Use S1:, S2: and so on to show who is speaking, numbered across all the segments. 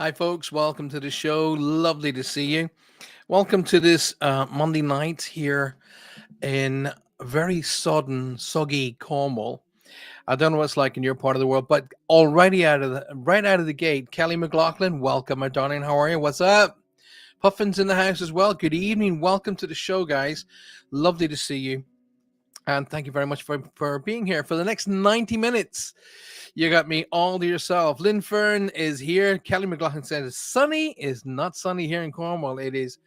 S1: Hi, folks. Welcome to the show. Lovely to see you. Welcome to this Monday night here in very sodden, soggy Cornwall. I don't know what it's like in your part of the world, but already right out of the gate, Kelly McLaughlin. Welcome, my darling. How are you? What's up? Puffin's in the house as well. Good evening. Welcome to the show, guys. Lovely to see you. And thank you very much for being here for the next 90 minutes. You got me all to yourself. Lynn Fern is here. Kelly McLaughlin says, sunny is not sunny here in Cornwall. It is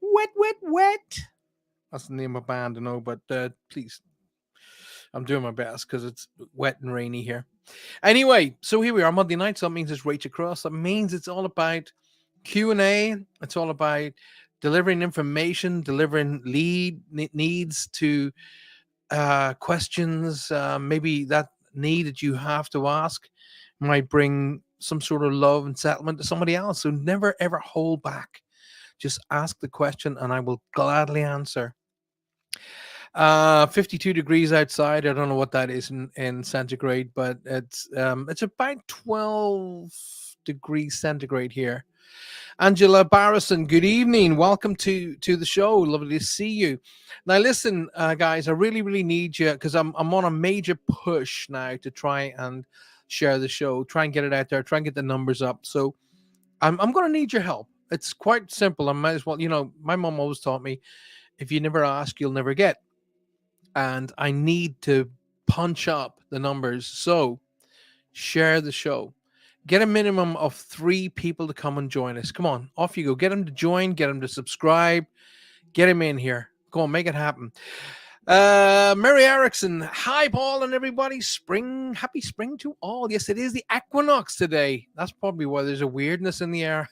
S1: wet, wet, wet. That's the name of a band, I know, but please, I'm doing my best because it's wet and rainy here. Anyway, so here we are, Monday night. So that means it's Rachel Cross. That means it's all about Q&A. It's all about delivering information, delivering needs to questions, maybe that need that you have to ask might bring some sort of love and settlement to somebody else. So never ever hold back. Just ask the question and I will gladly answer. 52 degrees outside. I don't know what that is in centigrade, but it's about 12 degrees centigrade here. Angela Barrison, good evening. Welcome to the show. Lovely to see you. Now, listen, guys, I really need you because I'm on a major push now to try and share the show, try and get it out there, try and get the numbers up. So I'm going to need your help. It's quite simple. I might as well, my mom always taught me, if you never ask, you'll never get. And I need to punch up the numbers. So share the show. Get a minimum of 3 people to come and join us. Come on, off you go. Get them to join, get them to subscribe, get them in here. Go on, make it happen. Mary Erickson, hi, Paul and everybody. Happy spring to all. Yes, it is the equinox today. That's probably why there's a weirdness in the air.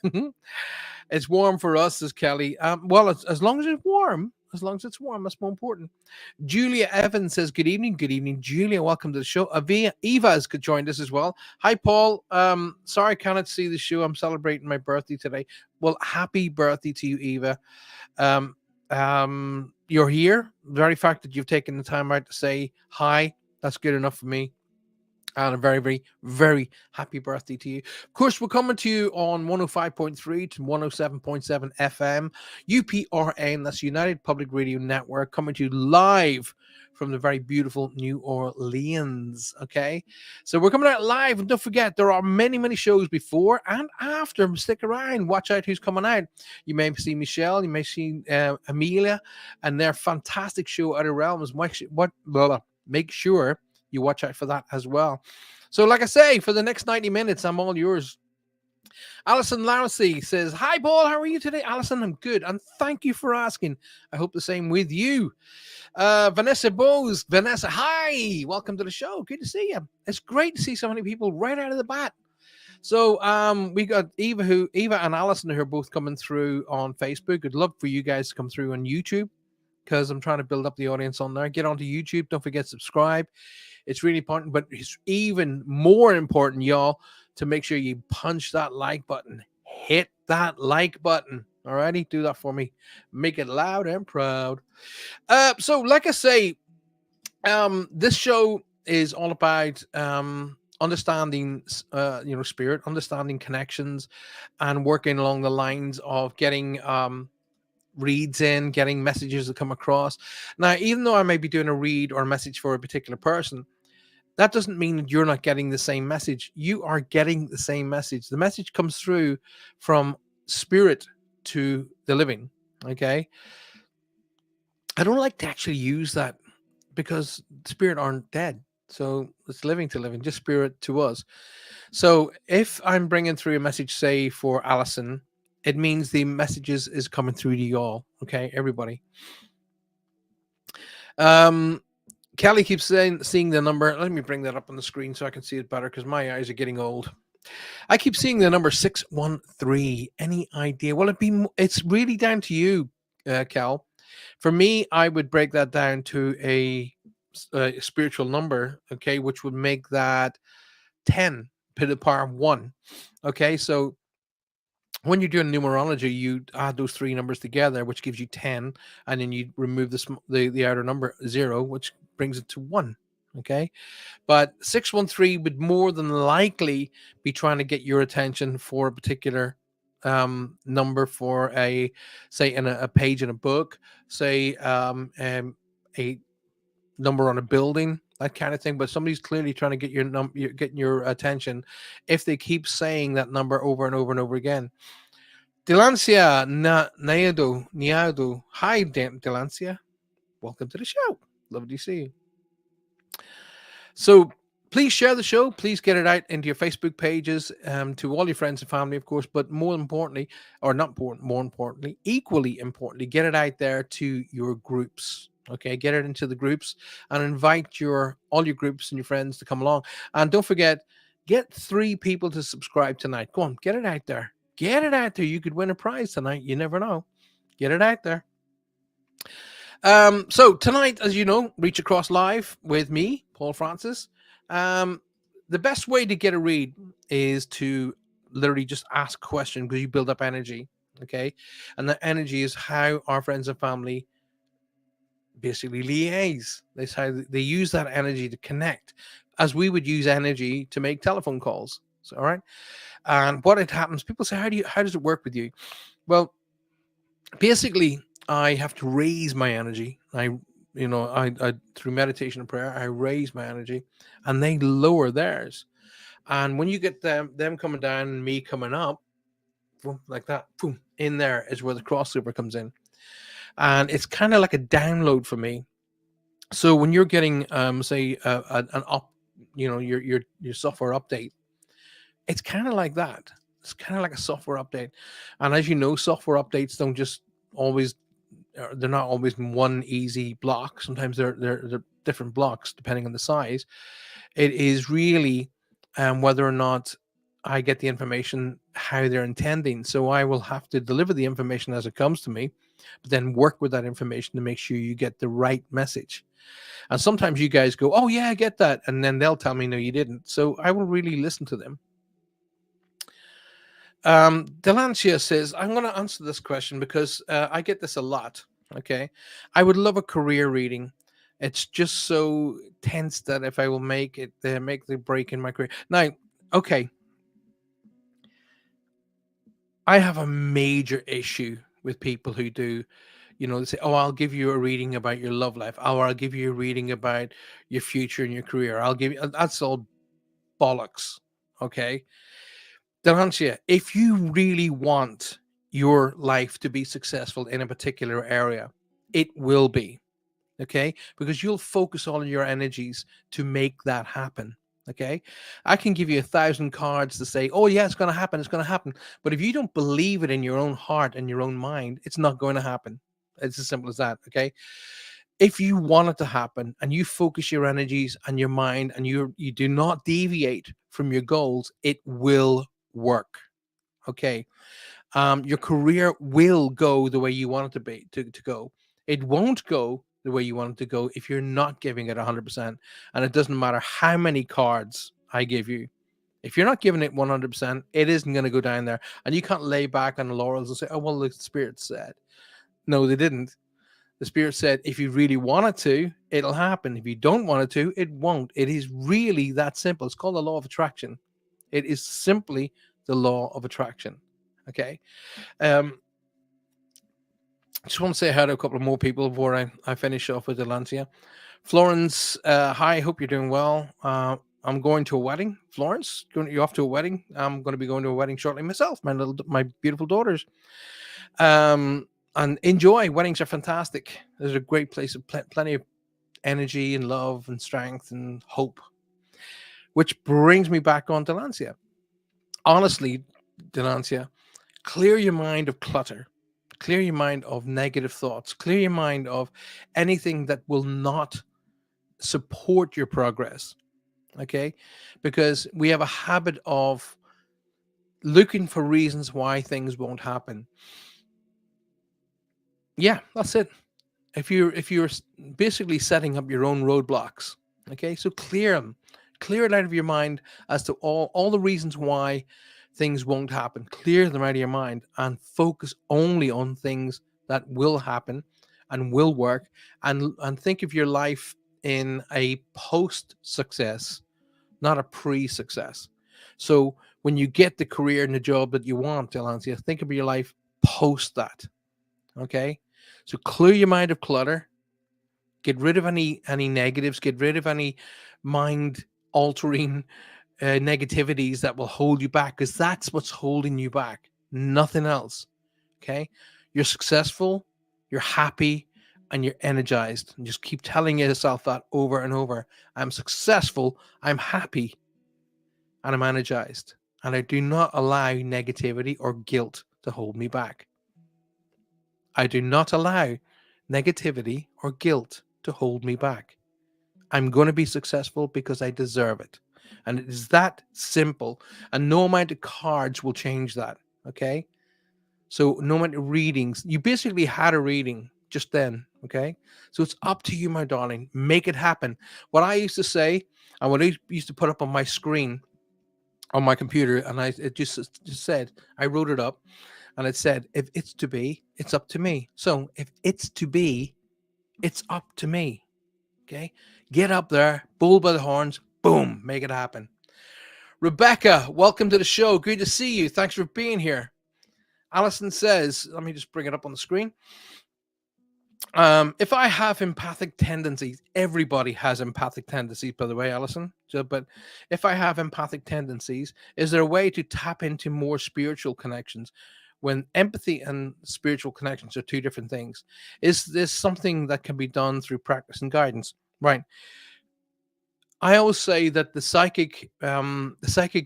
S1: It's warm for us, says Kelly. Well, as long as it's warm, that's more important. Julia Evans says, good evening. Good evening, Julia. Welcome to the show. Eva has joined us as well. Hi, Paul. Sorry I cannot see the show. I'm celebrating my birthday today. Well, happy birthday to you, Eva. You're here. The very fact that you've taken the time out to say hi, that's good enough for me. And a very, very, very happy birthday to you. Of course, we're coming to you on 105.3 to 107.7 FM, UPRN, that's United Public Radio Network, coming to you live from the very beautiful New Orleans. Okay, so we're coming out live, and don't forget, there are many, many shows before and after. Stick around, watch out who's coming out. You may see Michelle, you may see Amelia, and their fantastic show, Outer Realms. Make sure you watch out for that as well. So, like I say, for the next 90 minutes, I'm all yours. Alison Lousy says, hi, Paul. How are you today? Alison, I'm good. And thank you for asking. I hope the same with you. Vanessa Bose. Vanessa, hi. Welcome to the show. Good to see you. It's great to see so many people right out of the bat. So we got Eva and Alison who are both coming through on Facebook. I'd love for you guys to come through on YouTube because I'm trying to build up the audience on there. Get onto YouTube. Don't forget to subscribe. It's really important, but it's even more important, y'all, to make sure you punch that like button. Hit that like button. All righty, do that for me. Make it loud and proud. So, like I say, this show is all about understanding, spirit, understanding connections, and working along the lines of getting reads in, getting messages that come across. Now, even though I may be doing a read or a message for a particular person, that doesn't mean that you're not getting the same message. You are getting the same message. The message comes through from spirit to the living. Okay. I don't like to actually use that because spirit aren't dead. So it's living to living, just spirit to us. So if I'm bringing through a message, say for Alison, it means the messages is coming through to you all. Okay, everybody. Kelly keeps seeing the number. Let me bring that up on the screen so I can see it better because my eyes are getting old. I keep seeing the number 613. Any idea? Well, it's really down to you, Cal. For me, I would break that down to a spiritual number, okay, which would make that 10 to the power of 1. Okay, so when you're doing numerology, you add those 3 numbers together, which gives you 10, and then you remove the outer number 0, which brings it to 1. Okay. But 613 would more than likely be trying to get your attention for a particular number for a, say, in a page in a book, say, a number on a building, that kind of thing. But somebody's clearly trying to get getting your attention if they keep saying that number over and over and over again. Delancia Niado. Hi, Delancia. Welcome to the show. Lovely to see you. So please share the show. Please get it out into your Facebook pages, to all your friends and family, of course. But more importantly, or not more importantly, equally importantly, get it out there to your groups. Okay, get it into the groups and invite all your groups and your friends to come along. And don't forget, get 3 people to subscribe tonight. Go on, get it out there. Get it out there. You could win a prize tonight. You never know. Get it out there. So tonight, as you know, Reach Across Live with me, Paul Francis. The best way to get a read is to literally just ask a question, because you build up energy. Okay. And that energy is how our friends and family basically liaise. That's how they use that energy to connect, as we would use energy to make telephone calls. So, all right. And what it happens, people say, how does it work with you? Well, basically, I have to raise my energy. I through meditation and prayer, I raise my energy, and they lower theirs. And when you get them coming down and me coming up, boom, like that, boom, in there is where the crossover comes in, and it's kind of like a download for me. So when you're getting, say, an up, your software update, it's kind of like that. It's kind of like a software update, and as you know, software updates don't just always they're not always in one easy block. Sometimes they're different blocks depending on the size. It is really whether or not I get the information how they're intending. So I will have to deliver the information as it comes to me, but then work with that information to make sure you get the right message. And sometimes you guys go, "Oh yeah, I get that," and then they'll tell me, "No, you didn't." So I will really listen to them. Delancia says, I'm going to answer this question because I get this a lot. Okay. I would love a career reading. It's just so tense that if I will make it, make the break in my career. Now, okay. I have a major issue with people who do, they say, "Oh, I'll give you a reading about your love life. Oh, I'll give you a reading about your future and your career. I'll give you," that's all bollocks. Okay. Delancia, if you really want your life to be successful in a particular area, it will be, okay? Because you'll focus all of your energies to make that happen, okay? I can give you 1,000 cards to say, "Oh, yeah, it's going to happen, it's going to happen." But if you don't believe it in your own heart and your own mind, it's not going to happen. It's as simple as that, okay? If you want it to happen and you focus your energies and your mind and you do not deviate from your goals, it will work. Okay. Your career will go the way you want it to be to go. It won't go the way you want it to go if you're not giving it 100%. And it doesn't matter how many cards I give you. If you're not giving it 100%, it isn't going to go down there. And you can't lay back on the laurels and say, "Oh, well, the spirit said." No, they didn't. The spirit said, if you really want it to, it'll happen. If you don't want it to, it won't. It is really that simple. It's called the law of attraction. It is simply the law of attraction. Okay. Just want to say hi to a couple of more people before I finish off with Delancia. Florence, hi, hope you're doing well. I'm going to a wedding. Florence, you off to a wedding? I'm going to be going to a wedding shortly myself. My beautiful daughters. And enjoy. Weddings are fantastic. There's a great place of plenty of energy and love and strength and hope. Which brings me back on Delancia. Honestly, Delancia, clear your mind of clutter. Clear your mind of negative thoughts. Clear your mind of anything that will not support your progress. Okay? Because we have a habit of looking for reasons why things won't happen. Yeah, that's it. If you're basically setting up your own roadblocks, okay, so clear them, clear it out of your mind as to all the reasons why things won't happen. Clear them out of your mind and focus only on things that will happen and will work, and think of your life in a post success, not a pre success. So when you get the career and the job that you want, Delancia, think of your life post that. Okay. So clear your mind of clutter, get rid of any negatives, get rid of any mind altering negativities that will hold you back, because that's what's holding you back, nothing else. Okay. You're successful, you're happy, and you're energized. And just keep telling yourself that over and over. I'm successful, I'm happy, and I'm energized. And I do not allow negativity or guilt to hold me back. I do not allow negativity or guilt to hold me back. I'm going to be successful because I deserve it. And it is that simple. And no amount of cards will change that. Okay. So no amount of readings. You basically had a reading just then. Okay. So it's up to you, my darling. Make it happen. What I used to say, and what I used to put up on my screen on my computer, and it just said, I wrote it up, and it said, if it's to be, it's up to me. So if it's to be, it's up to me. Okay. Get up there, bull by the horns, boom, make it happen. Rebecca, welcome to the show. Good to see you. Thanks for being here. Allison says, let me just bring it up on the screen. If I have empathic tendencies, everybody has empathic tendencies, by the way, Allison. So, but if I have empathic tendencies, is there a way to tap into more spiritual connections? When empathy and spiritual connections are two different things, is this something that can be done through practice and guidance? Right. I always say that the psychic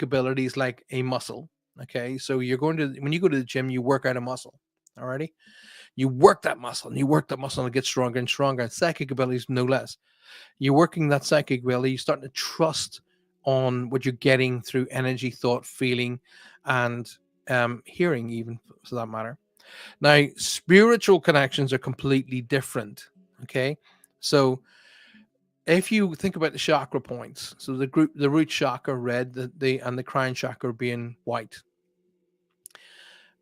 S1: ability is like a muscle. Okay, so when you go to the gym, you work out a muscle. Alrighty, you work that muscle, and you work that muscle, and it gets stronger and stronger. And psychic abilities, no less. You're working that psychic ability. You're starting to trust on what you're getting through energy, thought, feeling, and hearing, even for that matter. Now, spiritual connections are completely different. Okay, so if you think about the chakra points, so the root chakra red, and the crown chakra being white.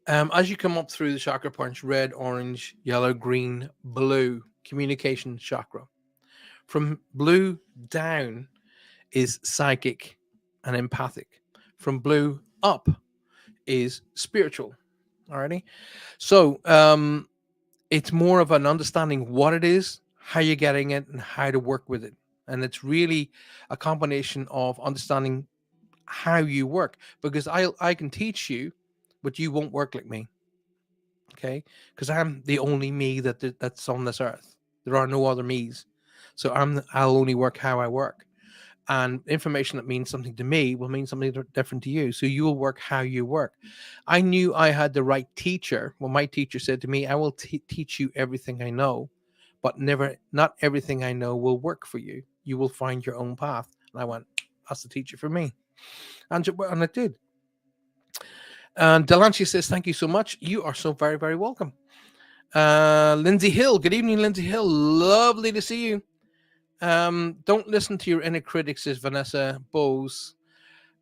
S1: As you come up through the chakra points, red, orange, yellow, green, blue, communication chakra. From blue down is psychic and empathic. From blue up is spiritual. Alrighty. So it's more of an understanding what it is, how you're getting it, and how to work with it. And it's really a combination of understanding how you work, because I can teach you, but you won't work like me. Okay, because I'm the only me that's on this earth. There are no other me's, so I'll only work how I work. And information that means something to me will mean something different to you. So you will work how you work. I knew I had the right teacher when my teacher said to me, I will teach you everything I know, but not everything I know will work for you. You will find your own path. And I went, that's the teacher for me. And it did. And Delancey says, thank you so much. You are so very, very welcome. Lindsay Hill. Good evening, Lindsay Hill. Lovely to see you. Don't listen to your inner critics, says Vanessa Bowes.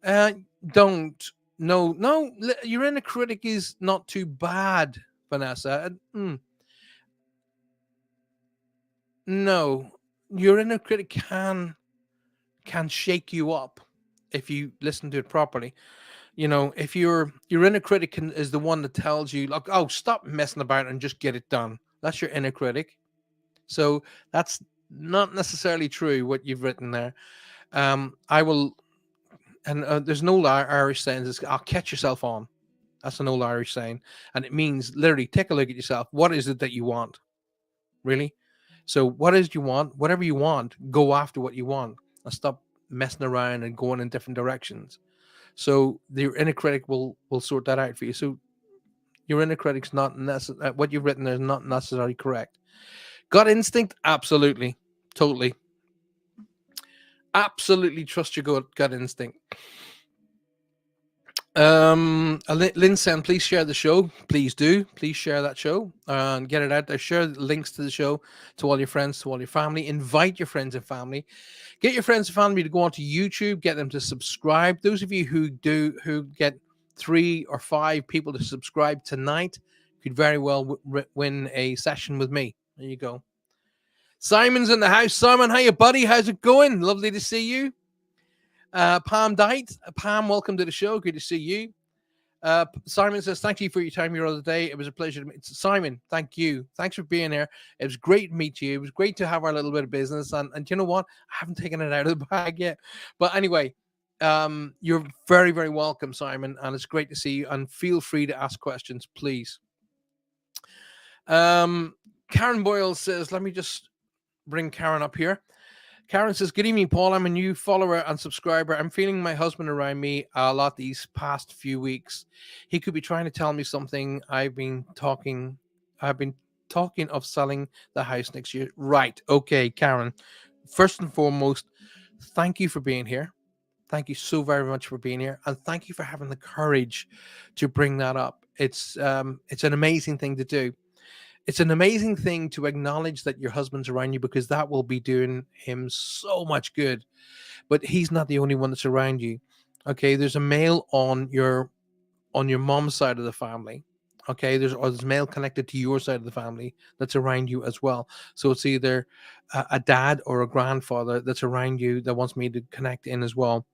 S1: Don't. No, your inner critic is not too bad, Vanessa. No, your inner critic can shake you up if you listen to it properly. You know, if your inner critic is the one that tells you, like, oh, stop messing about and just get it done. That's your inner critic. So that's not necessarily true what you've written there. I will, and there's an old Irish saying, I'll catch yourself on. That's an old Irish saying. And it means literally take a look at yourself. What is it that you want? Really? So what is you want? Whatever you want, go after what you want and stop messing around and going in different directions. So your inner critic will sort that out for you. So your inner critic's not necessarily, what you've written there is not necessarily correct. Gut instinct, absolutely, totally, absolutely trust your gut instinct. Lynn saying, please share the show. Please do. Please share that show and get it out there. Share links to the show to all your friends, to all your family. Invite your friends and family. Get your friends and family to go onto YouTube. Get them to subscribe. Those of you who get 3 or 5 people to subscribe tonight could very well win a session with me. There you go. Simon's in the house. Simon, how you, buddy? How's it going? Lovely to see you. Pam Dight. Pam, welcome to the show. Good to see you. Simon says, thank you for your time here the other day. It was a pleasure to meet Simon. Thank you. Thanks for being here. It was great to meet you. It was great to have our little bit of business. And you know what? I haven't taken it out of the bag yet. But anyway, you're very, very welcome, Simon. And it's great to see you. And feel free to ask questions, please. Karen Boyle says, let me just bring Karen up here. Karen says, good evening, Paul. I'm a new follower and subscriber. I'm feeling my husband around me a lot these past few weeks. He could be trying to tell me something. I've been talking of selling the house next year. Right. Okay, Karen. First and foremost, thank you for being here. Thank you so very much for being here. And thank you for having the courage to bring that up. It's an amazing thing to do. It's an amazing thing to acknowledge that your husband's around you, because that will be doing him so much good. But he's not the only one that's around you. Okay, there's a male on your mom's side of the family. Okay, there's male connected to your side of the family that's around you as well. So it's either a dad or a grandfather that's around you that wants me to connect in as well.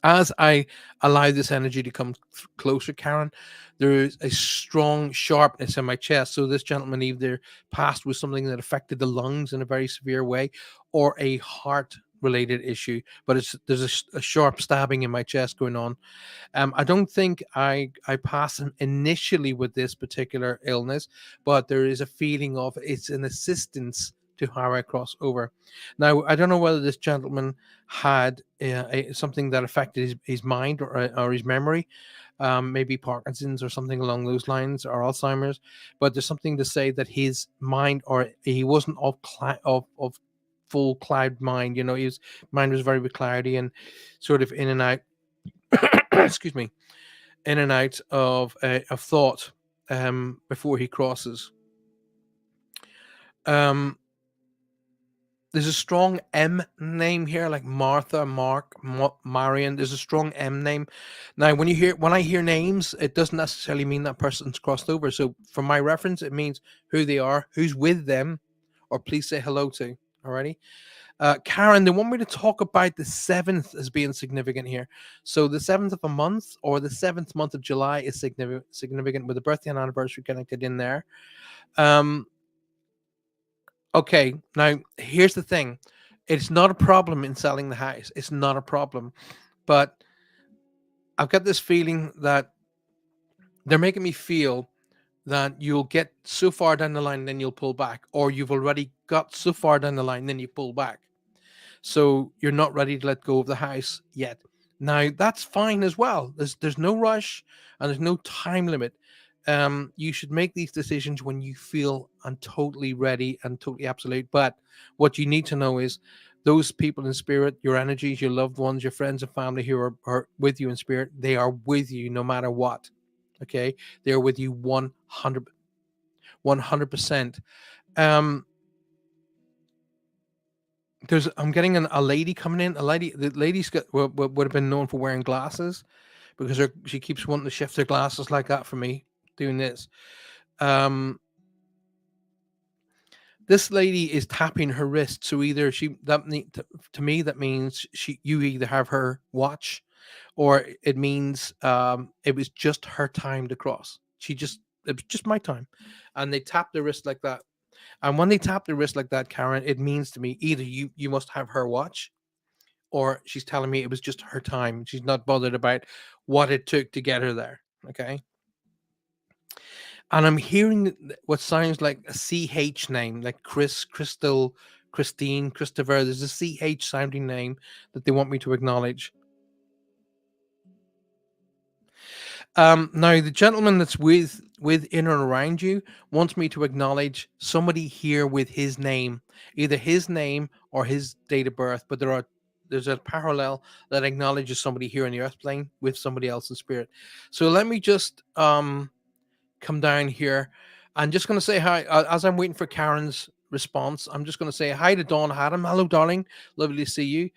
S1: As I allow this energy to come closer, Karen, there is a strong sharpness in my chest. So this gentleman either passed with something that affected the lungs in a very severe way, or a heart-related issue. But there's a sharp stabbing in my chest going on. I don't think I passed him initially with this particular illness, but there is a feeling of it's an assistance to how I cross over. Now, I don't know whether this gentleman had something that affected his mind or his memory, maybe Parkinson's or something along those lines, or Alzheimer's. But there's something to say that his mind, or he wasn't of full cloud mind. You know, his mind was very with clarity and sort of in and out. Excuse me, in and out of thought before he crosses. There's a strong M name here, like Martha, Mark, Marion. There's a strong M name. Now, when I hear names, it doesn't necessarily mean that person's crossed over. So, for my reference, it means who they are, who's with them, or please say hello to. Alrighty. Karen, they want me to talk about the 7th as being significant here. So the 7th of a month, or the 7th month of July, is significant with the birthday and anniversary connected in there. Okay, now here's the thing. It's not a problem in selling the house. It's not a problem. But I've got this feeling that they're making me feel that you'll get so far down the line, then you'll pull back, or you've already got so far down the line, then you pull back. So you're not ready to let go of the house yet. Now, that's fine as well. There's no rush and there's no time limit. You should make these decisions when you feel totally ready and totally absolute. But what you need to know is those people in spirit, your energies, your loved ones, your friends and family who are with you in spirit, they are with you no matter what. Okay? They are with you 100%. I'm getting a lady coming in. The lady's would have been known for wearing glasses, because she keeps wanting to shift her glasses like that for me doing this. This lady is tapping her wrist. So either to me that means you either have her watch, or it means it was just her time to cross. It was just my time, and they tap the wrist like that. And when they tap the wrist like that, Karen, it means to me either you must have her watch, or she's telling me it was just her time. She's not bothered about what it took to get her there. Okay. And I'm hearing what sounds like a CH name, like Chris, Crystal, Christine, Christopher. There's a CH sounding name that they want me to acknowledge. Now, the gentleman that's with in and around you wants me to acknowledge somebody here with his name, either his name or his date of birth. But there's a parallel that acknowledges somebody here in the earth plane with somebody else in spirit. So let me just come down here. I'm just going to say hi. As I'm waiting for Karen's response, I'm just going to say hi to Dawn Haddam. Hello, darling. Lovely to see you.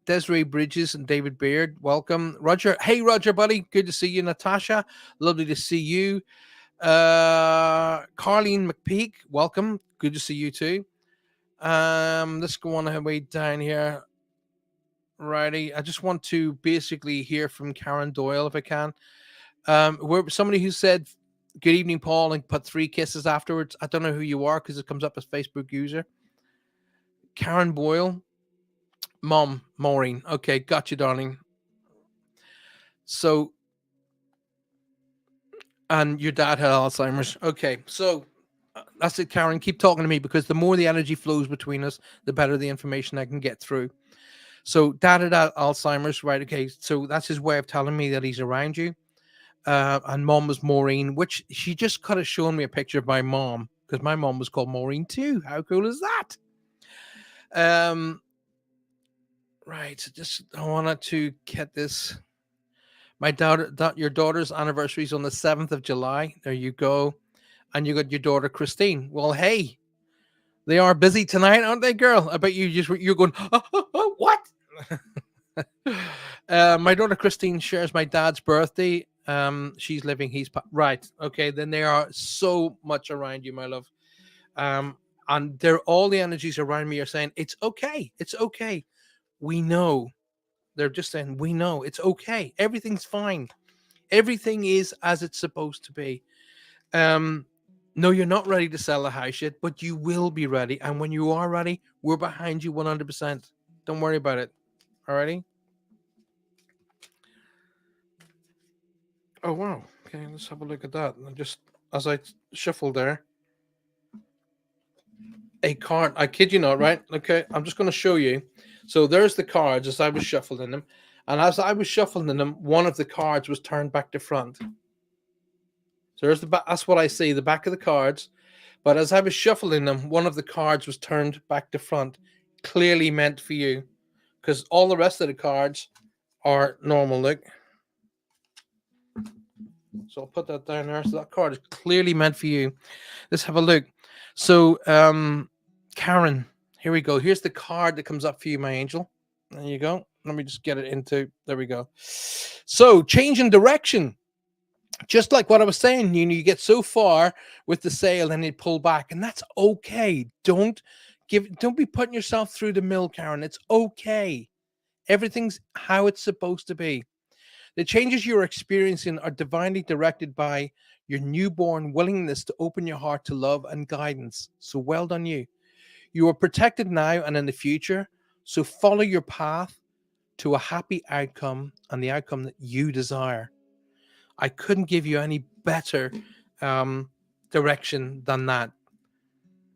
S1: Desiree Bridges and David Beard, welcome. Roger, hey Roger, buddy, good to see you. Natasha, lovely to see you. Carleen McPeak, welcome. Good to see you too. Let's go on our way down here. Righty. I just want to basically hear from Karen Doyle if I can. Where somebody who said good evening, Paul, and put 3 kisses afterwards. I don't know who you are because it comes up as Facebook user. Karen Boyle. Mom, Maureen. Okay, got you, darling. So, and your dad had Alzheimer's. Okay, so that's it, Karen. Keep talking to me because the more the energy flows between us, the better the information I can get through. So, dad had Alzheimer's, right? Okay, so that's his way of telling me that he's around you. And mom was Maureen, which she just could have shown me a picture of my mom because my mom was called Maureen too. How cool is that? Right. Just I wanted to get this. My daughter, your daughter's anniversary is on the 7th of July. There you go. And you got your daughter Christine. Well, hey, they are busy tonight, aren't they, girl? I bet you're going, what? My daughter Christine shares my dad's birthday. She's living. Right. Okay. Then they are so much around you, my love. And they're all the energies around me are saying it's okay. It's okay. We know. They're just saying we know it's okay. Everything's fine. Everything is as it's supposed to be. No, you're not ready to sell the house yet, but you will be ready. And when you are ready, we're behind you 100%. Don't worry about it. Alrighty. Oh wow. Okay, let's have a look at that. And just as I shuffle there, a card. I kid you not, right? Okay, I'm just going to show you. So there's the cards as I was shuffling them, and as I was shuffling them, one of the cards was turned back to front. So there's the back. That's what I see, the back of the cards. But as I was shuffling them, one of the cards was turned back to front, clearly meant for you, because all the rest of the cards are normal. Look. So I'll put that down there. So that card is clearly meant for you. Let's have a look. So, Karen, here we go. Here's the card that comes up for you, my angel. There you go. Let me just get it into. There we go. So, change in direction. Just like what I was saying, you get so far with the sale and you pull back, and that's okay. Don't be putting yourself through the mill, Karen. It's okay. Everything's how it's supposed to be. The changes you're experiencing are divinely directed by your newborn willingness to open your heart to love and guidance. So well done you. You are protected now and in the future. So follow your path to a happy outcome and the outcome that you desire. I couldn't give you any better direction than that.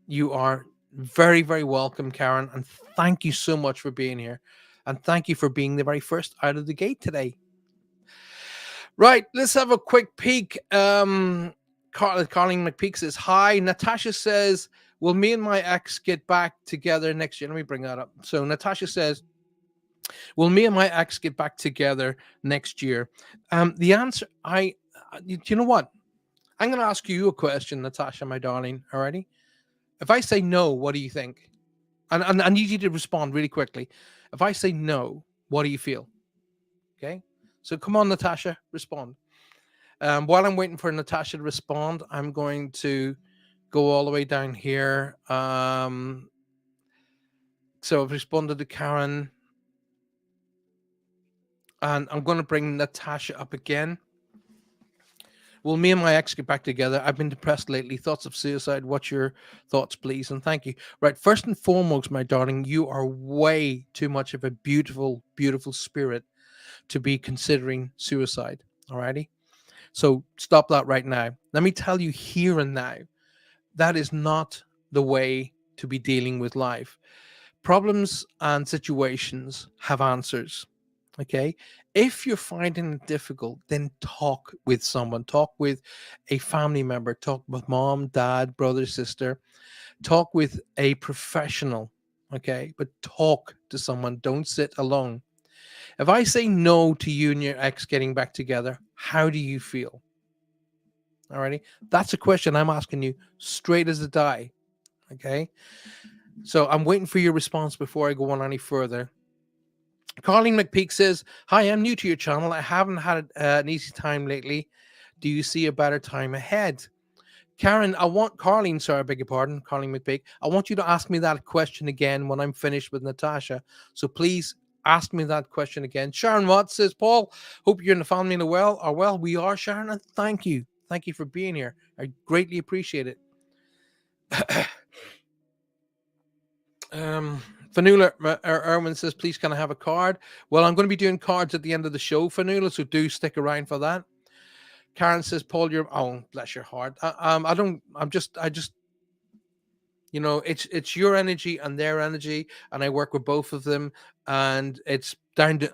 S1: You are very, very welcome, Karen. And thank you so much for being here. And thank you for being the very first out of the gate today. Right, let's have a quick peek. Colleen McPeak says, hi. Natasha says, will me and my ex get back together next year? Let me bring that up. So Natasha says, will me and my ex get back together next year? The answer, you know what? I'm going to ask you a question, Natasha, my darling. Alrighty. If I say no, what do you think? And I need you to respond really quickly. If I say no, what do you feel? Okay. So come on, Natasha, respond. While I'm waiting for Natasha to respond, I'm going to go all the way down here. So I've responded to Karen. And I'm going to bring Natasha up again. Will me and my ex get back together? I've been depressed lately. Thoughts of suicide. What's your thoughts, please? And thank you. Right. First and foremost, my darling, you are way too much of a beautiful, beautiful spirit to be considering suicide. All righty. So stop that right now. Let me tell you here and now, that is not the way to be dealing with life. Problems and situations have answers. Okay. If you're finding it difficult, then talk with someone, talk with a family member, talk with mom, dad, brother, sister, talk with a professional. Okay. But talk to someone. Don't sit alone. If I say no to you and your ex getting back together, how do you feel? Alrighty. That's a question I'm asking you straight as a die. Okay. So I'm waiting for your response before I go on any further. Colleen McPeak says, hi, I'm new to your channel. I haven't had an easy time lately. Do you see a better time ahead? Karen, Carlene, sorry, I beg your pardon, Carlene McPeak. I want you to ask me that question again when I'm finished with Natasha. So please ask me that question again. Sharon Watts says, Paul, hope you're in the family and are well. We are, Sharon, and thank you. Thank you for being here. I greatly appreciate it. Fanula Erwin says, please can I have a card? Well, I'm going to be doing cards at the end of the show, Fanula, so do stick around for that. Karen says, Paul, bless your heart. I just, it's your energy and their energy, and I work with both of them, and it's down to,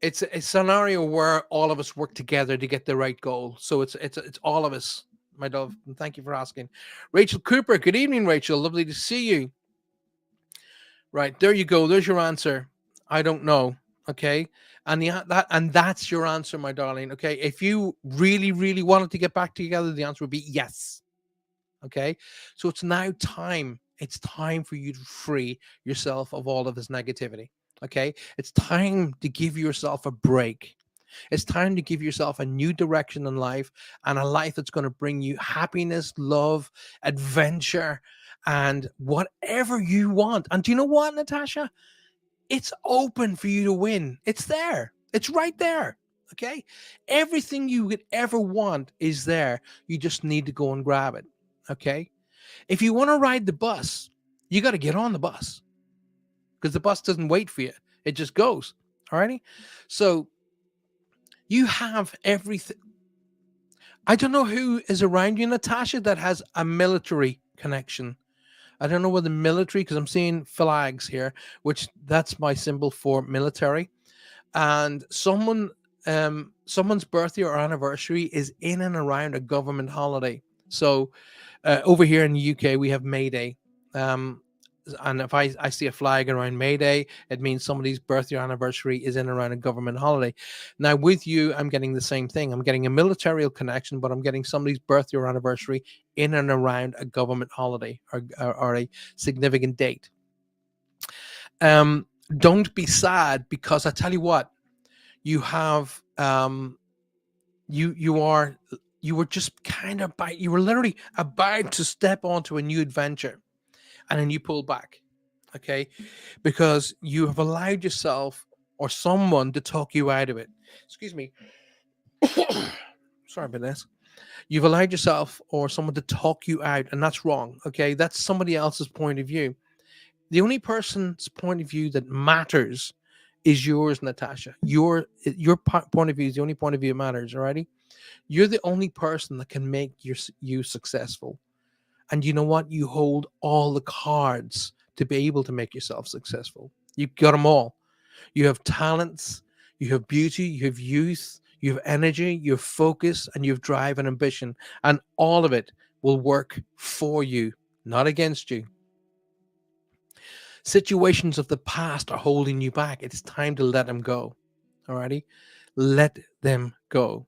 S1: it's a scenario where all of us work together to get the right goal. So it's all of us, my love. And thank you for asking. Rachel Cooper, good evening, Rachel. Lovely to see you. Right, there you go. There's your answer. I don't know. Okay. And that's your answer, my darling. Okay. If you really, really wanted to get back together, the answer would be yes. Okay. So it's now time. It's time for you to free yourself of all of this negativity. Okay. It's time to give yourself a break. It's time to give yourself a new direction in life, and a life that's going to bring you happiness, love, adventure, and whatever you want. And do you know what, Natasha? It's open for you to win. It's there. It's right there. Okay. Everything you could ever want is there. You just need to go and grab it. Okay. If you want to ride the bus, you got to get on the bus, because the bus doesn't wait for you. It just goes. All righty. So you have everything. I don't know who is around you, Natasha, that has a military connection. I don't know whether military, because I'm seeing flags here, which that's my symbol for military. And someone's birthday or anniversary is in and around a government holiday. So over here in the UK, we have May Day. And if I see a flag around May Day, it means somebody's birthday or anniversary is in and around a government holiday. Now, with you, I'm getting the same thing. I'm getting a military connection, but I'm getting somebody's birthday or anniversary in and around a government holiday or a significant date. Don't be sad, because I tell you what, you have you were just kind of you were literally about to step onto a new adventure, and then you pull back. Okay, because you have allowed yourself or someone to talk you out of it. Excuse me. Sorry about this. You've allowed yourself or someone to talk you out, and that's wrong. Okay, that's somebody else's point of view. The only person's point of view that matters is yours, Natasha. Your point of view is the only point of view that matters. Alrighty, you're the only person that can make you successful. And you know what? You hold all the cards to be able to make yourself successful. You've got them all. You have talents, you have beauty, you have youth, you have energy, you have focus, and you have drive and ambition. And all of it will work for you, not against you. Situations of the past are holding you back. It's time to let them go. Alrighty? Let them go.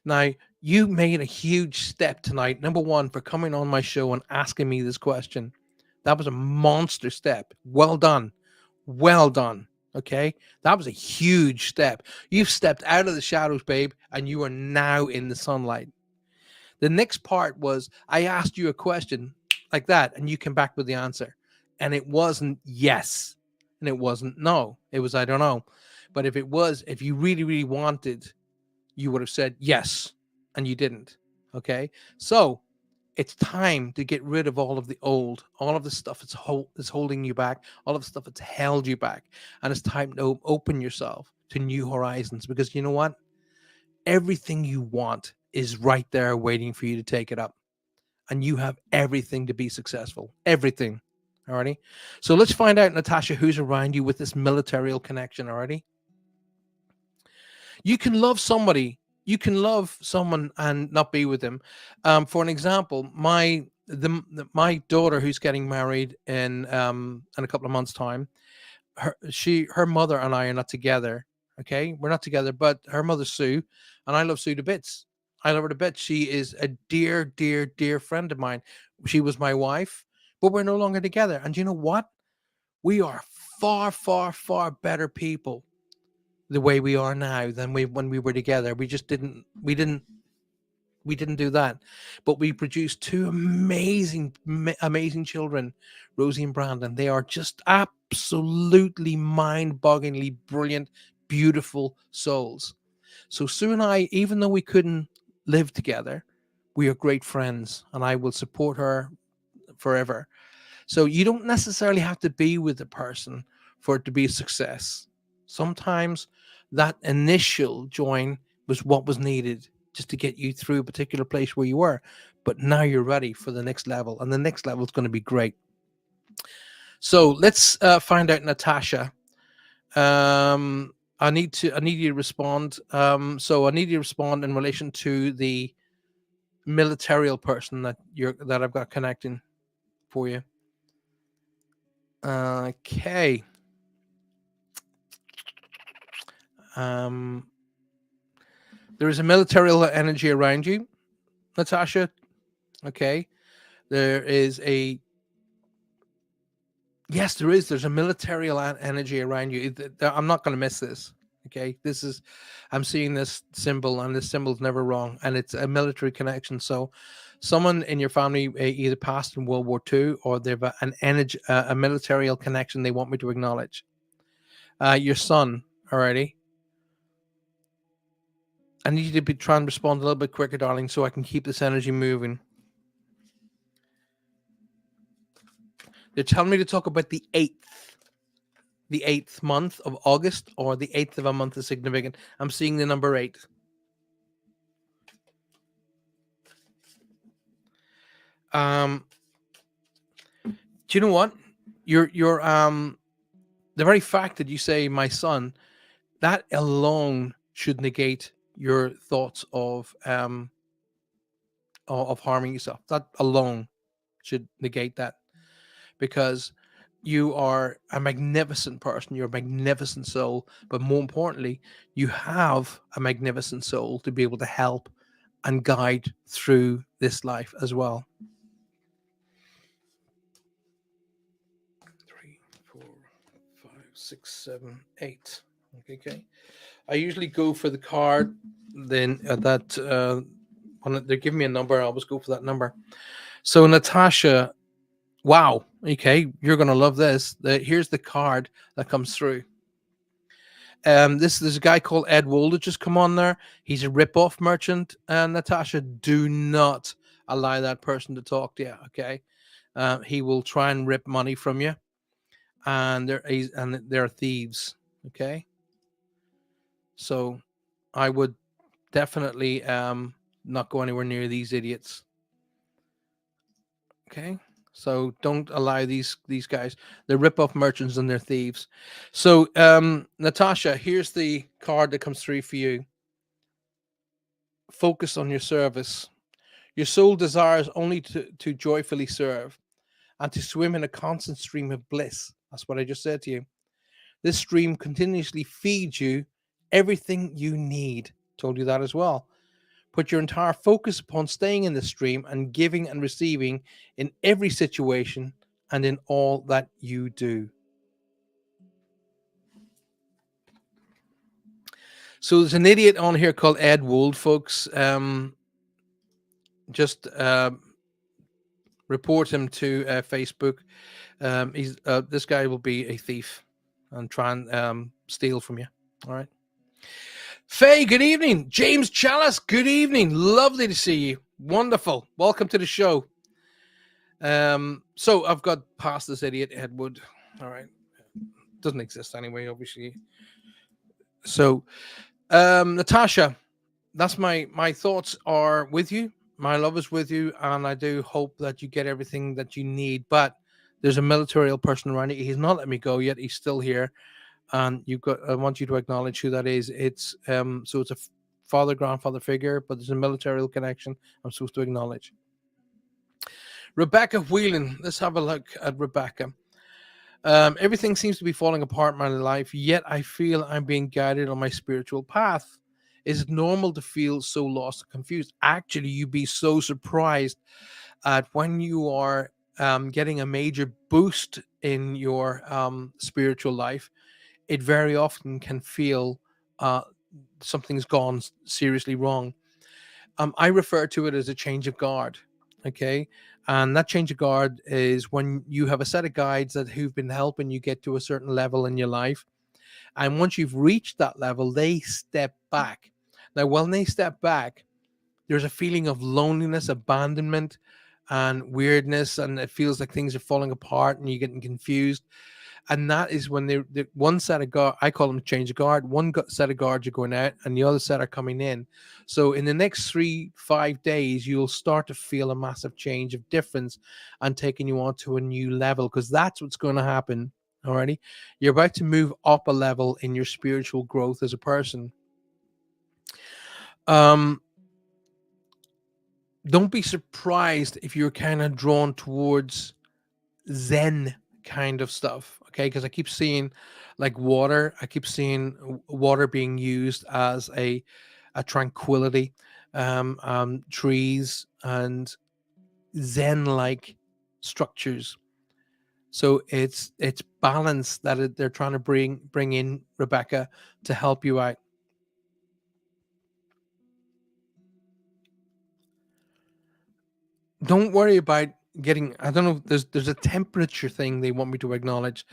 S1: Now, you made a huge step tonight. Number one, for coming on my show and asking me this question. That was a monster step. Well done. Well done. Okay. That was a huge step. You've stepped out of the shadows, babe, and you are now in the sunlight. The next part was I asked you a question like that, and you came back with the answer. And it wasn't yes. And it wasn't no. It was I don't know. But if you really, really wanted, you would have said yes, and you didn't. Okay. So it's time to get rid of all of the old, all of the stuff that's holding you back, all of the stuff that's held you back. And it's time to open yourself to new horizons, because you know what? Everything you want is right there waiting for you to take it up. And you have everything to be successful. Everything. Alrighty. So let's find out, Natasha, who's around you with this military connection. Alrighty. You can love somebody. You can love someone and not be with them. For an example, my daughter, who's getting married in a couple of months' time, her mother and I are not together. Okay, we're not together, but her mother's Sue, and I love Sue to bits. I love her to bits. She is a dear, dear, dear friend of mine. She was my wife, but we're no longer together. And you know what? We are far, far, far better people the way we are now than when we were together. We We didn't do that, but we produced two amazing children, Rosie and Brandon. They are just absolutely mind-bogglingly brilliant, beautiful souls. So Sue and I, even though we couldn't live together, we are great friends, and I will support her forever. So you don't necessarily have to be with the person for it to be a success. Sometimes that initial join was what was needed just to get you through a particular place where you were. But now you're ready for the next level, and the next level is going to be great. So let's find out, Natasha. I need you to respond. So I need you to respond in relation to the militarial person that I've got connecting for you. Okay. There is a military energy around you, Natasha. Okay. There is a yes, there is. There's a military energy around you. I'm not going to miss this. Okay, I'm seeing this symbol, and this symbol is never wrong, and it's a military connection. So, someone in your family either passed in World War II, or they've a military connection they want me to acknowledge. Your son, already. I need you to try and respond a little bit quicker, darling, so I can keep this energy moving. They're telling me to talk about the 8th month of August, or the 8th of a month is significant. I'm seeing the number 8. Do you know what? You're the very fact that you say my son, that alone should negate your thoughts of harming yourself. That alone should negate that, because you are a magnificent person. You're a magnificent soul, but more importantly, you have a magnificent soul to be able to help and guide through this life as well. 3, 4, 5, 6, 7, 8. Okay. I usually go for the card. Then when they're giving me a number, I always go for that number. So Natasha, wow. Okay, you're gonna love this. Here's the card that comes through. There's a guy called Ed Wold just come on there. He's a rip-off merchant. And Natasha, do not allow that person to talk to you. Okay, he will try and rip money from you, and they're thieves. Okay, so I would definitely not go anywhere near these idiots. Okay. So don't allow these guys. They're rip-off merchants and they're thieves. So Natasha, here's the card that comes through for you. Focus on your service. Your soul desires only to joyfully serve and to swim in a constant stream of bliss. That's what I just said to you. This stream continuously feeds you everything you need. Told you that as well. Put your entire focus upon staying in the stream and giving and receiving in every situation and in all that you do. So there's an idiot on here called Ed Wold, folks. Just report him to Facebook. This guy will be a thief and try and steal from you. All right. Faye, good evening. James Chalice, good evening. Lovely to see you. Wonderful. Welcome to the show. So I've got past this idiot, Ed Wood. All right. Doesn't exist anyway, obviously. So, Natasha, that's my thoughts are with you. My love is with you, and I do hope that you get everything that you need. But there's a military person around you. He's not let me go yet. He's still here. And I want you to acknowledge who that is. It's so it's a father grandfather figure, but there's a military connection I'm supposed to acknowledge. Rebecca Whelan, let's have a look at Rebecca. Everything seems to be falling apart in my life, yet I feel I'm being guided on my spiritual path. Is it normal to feel so lost and confused? Actually, you'd be so surprised at when you are getting a major boost in your spiritual life. It very often can feel something's gone seriously wrong. I refer to it as a change of guard. Okay. And that change of guard is when you have a set of guides that who've been helping you get to a certain level in your life. And once you've reached that level, they step back. Now, when they step back, there's a feeling of loneliness, abandonment, and weirdness, and it feels like things are falling apart and you're getting confused. And that is when the one set of guard, I call them change of guard. One set of guards are going out, and the other set are coming in. So in the next 3-5 days, you'll start to feel a massive change of difference, and taking you on to a new level, because that's what's going to happen. Alrighty, you're about to move up a level in your spiritual growth as a person. Um, don't be surprised if you're kind of drawn towards Zen kind of stuff. Okay, because I keep seeing like water. I keep seeing water being used as a tranquility, trees and Zen like structures. So it's balance that they're trying to bring in, Rebecca, to help you out. Don't worry about getting, I don't know, there's a temperature thing they want me to acknowledge.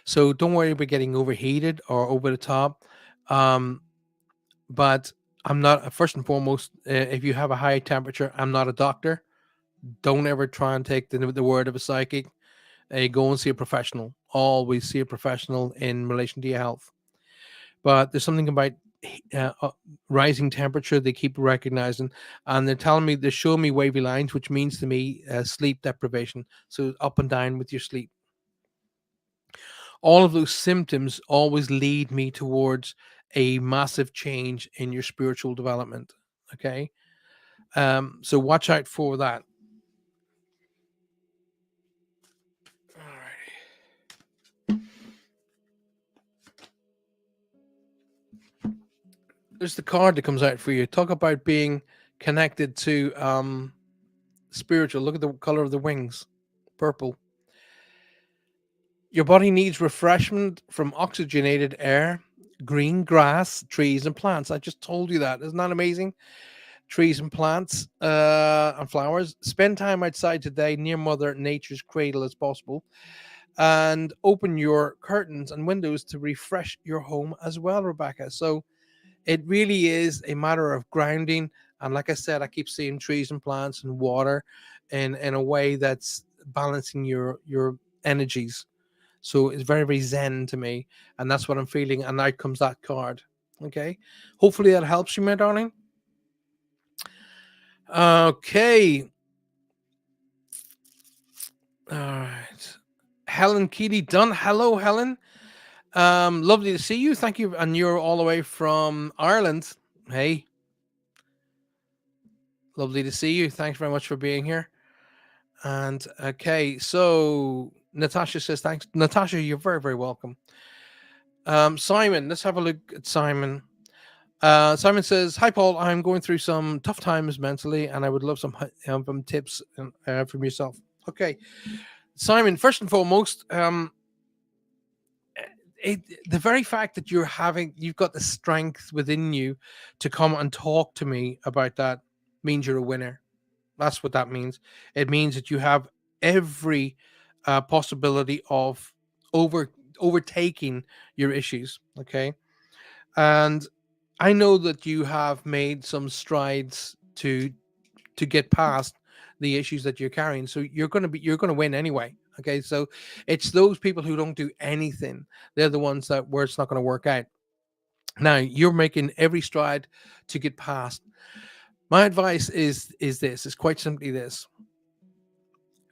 S1: So don't worry about getting overheated or over the top. Um, but I'm not, first and foremost, if you have a high temperature, I'm not a doctor. Don't ever try and take the word of a psychic. Go and see a professional. Always see a professional in relation to your health. But there's something about uh, uh, rising temperature they keep recognizing, and they're telling me, they're showing me wavy lines, which means to me sleep deprivation. So up and down with your sleep. All of those symptoms always lead me towards a massive change in your spiritual development. Okay. So watch out for that. All right. There's the card that comes out for you. Talk about being connected to spiritual. Look at the color of the wings, purple. Your body needs refreshment from oxygenated air, green grass, trees, and plants. I just told you that. Isn't that amazing? Trees and plants and flowers. Spend time outside today near Mother Nature's cradle as possible. And open your curtains and windows to refresh your home as well, Rebecca. So it really is a matter of grounding. And like I said, I keep seeing trees and plants and water in a way that's balancing your energies. So it's very, very zen to me. And that's what I'm feeling. And out comes that card. Okay. Hopefully that helps you, my darling. Okay. All right. Helen Keely Dunn. Hello, Helen. Lovely to see you. Thank you. And you're all the way from Ireland. Hey, lovely to see you. Thanks very much for being here. And okay, so Natasha says thanks. Natasha, you're very, very welcome. Simon, let's have a look at Simon. Simon says, "Hi Paul, I'm going through some tough times mentally, and I would love some tips from yourself." Okay, Simon. First and foremost, the very fact that you've got the strength within you to come and talk to me about that means you're a winner. That's what that means. It means that you have every possibility of over overtaking your issues. Okay, and I know that you have made some strides to get past the issues that you're carrying. So you're gonna win anyway. Okay, so it's those people who don't do anything. They're the ones that where it's not going to work out. Now you're making every stride to get past. My advice is this. Is quite simply this: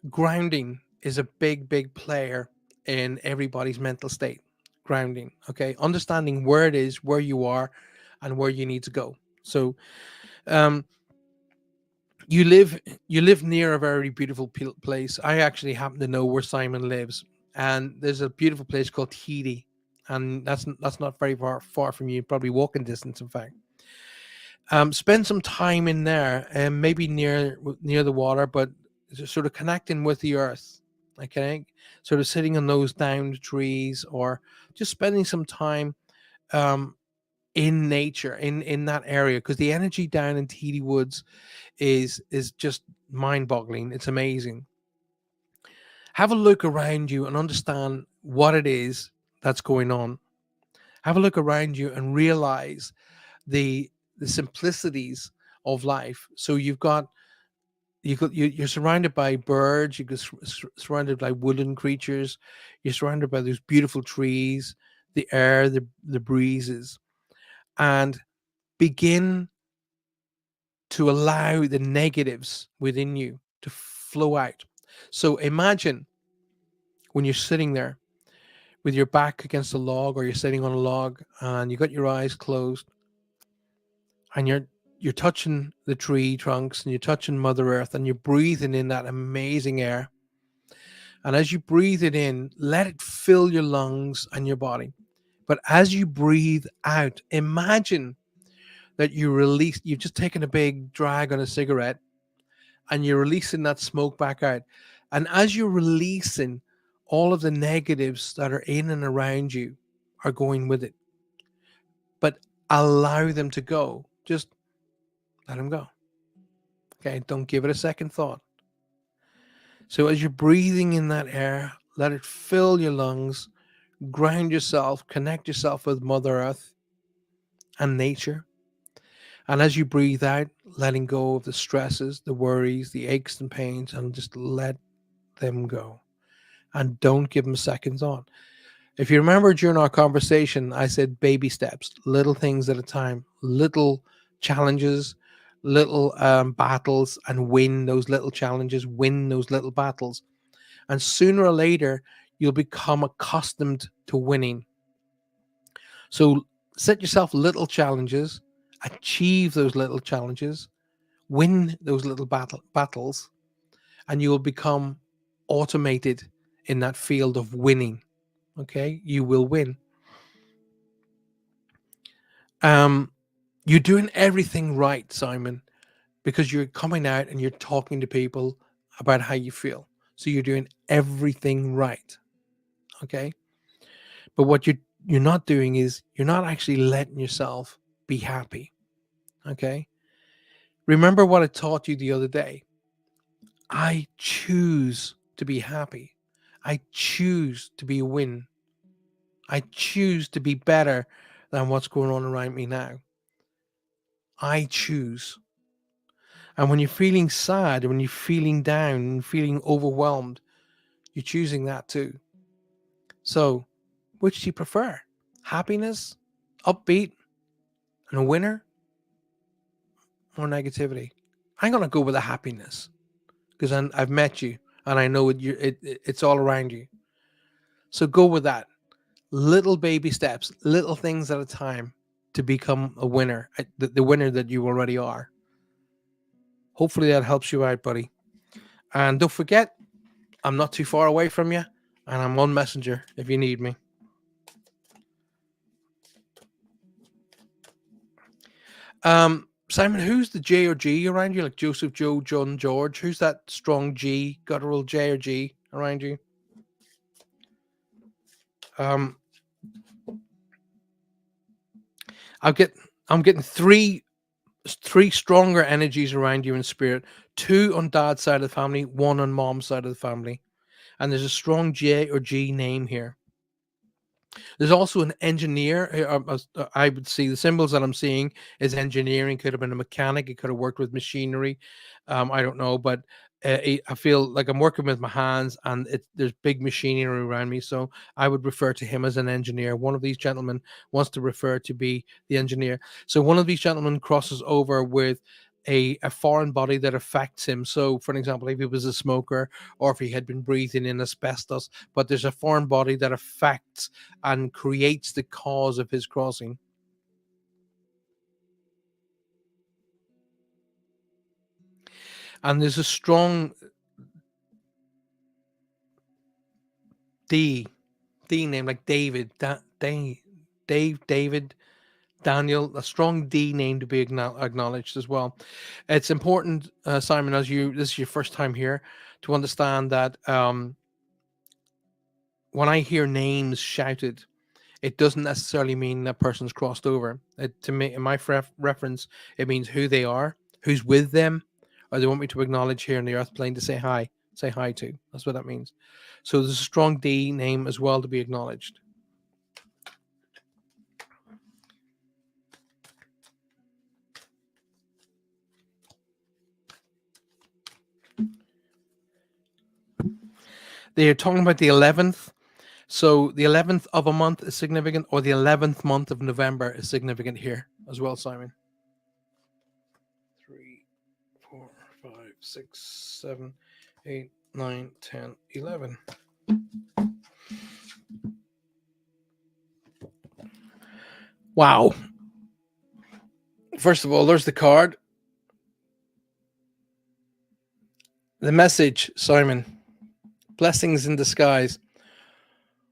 S1: grounding is a big, big player in everybody's mental state. Grounding, okay, understanding where it is, where you are, and where you need to go. So, um, you live near a very beautiful place. I actually happen to know where Simon lives, and there's a beautiful place called Heedy, and that's not very far from you, probably walking distance, in fact. Spend some time in there, and maybe near the water, but just sort of connecting with the earth. Okay, sort of sitting on those downed trees, or just spending some time um, in nature, in that area, because the energy down in Tahiti Woods is just mind-boggling. It's amazing. Have a look around you and understand what it is that's going on. Have a look around you and realize the simplicities of life. So you're surrounded by birds, you're surrounded by woodland creatures, you're surrounded by those beautiful trees, the air, the breezes, and begin to allow the negatives within you to flow out. So imagine when you're sitting there with your back against a log, or you're sitting on a log and you got your eyes closed, and you're touching the tree trunks and you're touching Mother Earth and you're breathing in that amazing air. And as you breathe it in, let it fill your lungs and your body. But as you breathe out, imagine that you've just taken a big drag on a cigarette and you're releasing that smoke back out. And as you're releasing, all of the negatives that are in and around you are going with it. But allow them to go. Just let them go. Okay, don't give it a second thought. So as you're breathing in that air, let it fill your lungs, ground yourself, connect yourself with Mother Earth and nature. And as you breathe out, letting go of the stresses, the worries, the aches and pains, and just let them go. And don't give them a second thought. If you remember during our conversation, I said baby steps, little things at a time, little challenges, little battles, and win those little challenges, win those little battles. And sooner or later, you'll become accustomed to winning. So set yourself little challenges, achieve those little challenges, win those little battles, and you will become automated in that field of winning. Okay, you will win. You're doing everything right, Simon, because you're coming out and you're talking to people about how you feel. So you're doing everything right. Okay. But what you're not doing is you're not actually letting yourself be happy. Okay. Remember what I taught you the other day. I choose to be happy. I choose to be a win. I choose to be better than what's going on around me now. I choose. And when you're feeling sad, when you're feeling down and feeling overwhelmed, you're choosing that too. So, which do you prefer? Happiness, upbeat, and a winner, or negativity? I'm going to go with the happiness because I've met you and I know it's all around you. So go with that. Little baby steps, little things at a time to become a winner, the winner that you already are. Hopefully that helps you out, buddy. And don't forget, I'm not too far away from you, and I'm on Messenger if you need me. Simon, who's the J or G around you? Like Joseph, Joe, John, George? Who's that strong G, guttural J or G around you? I'm getting three stronger energies around you in spirit. 2 on dad's side of the family, 1 on mom's side of the family. And there's a strong J or G name here. There's also an engineer. I would see the symbols that I'm seeing is engineering. Could have been a mechanic. It could have worked with machinery. I don't know, but I feel like I'm working with my hands, and there's big machinery around me. So I would refer to him as an engineer. One of these gentlemen wants to refer to be the engineer. So one of these gentlemen crosses over with a foreign body that affects him. So, for an example, if he was a smoker or if he had been breathing in asbestos, but there's a foreign body that affects and creates the cause of his crossing. And there's a strong D name like David, David, Daniel, a strong D name to be acknowledged as well. It's important, Simon, as this is your first time here, to understand that when I hear names shouted, it doesn't necessarily mean that person's crossed over. To me, in my reference, it means who they are, who's with them, or they want me to acknowledge here in the earth plane to say hi to. That's what that means. So there's a strong D name as well to be acknowledged. They're talking about the 11th. So the 11th of a month is significant, or the 11th month of November is significant here as well, Simon. 3, 4, 5, 6, 7, 8, 9, 10, 11. Wow. First of all, there's the card. The message, Simon. Blessings in disguise.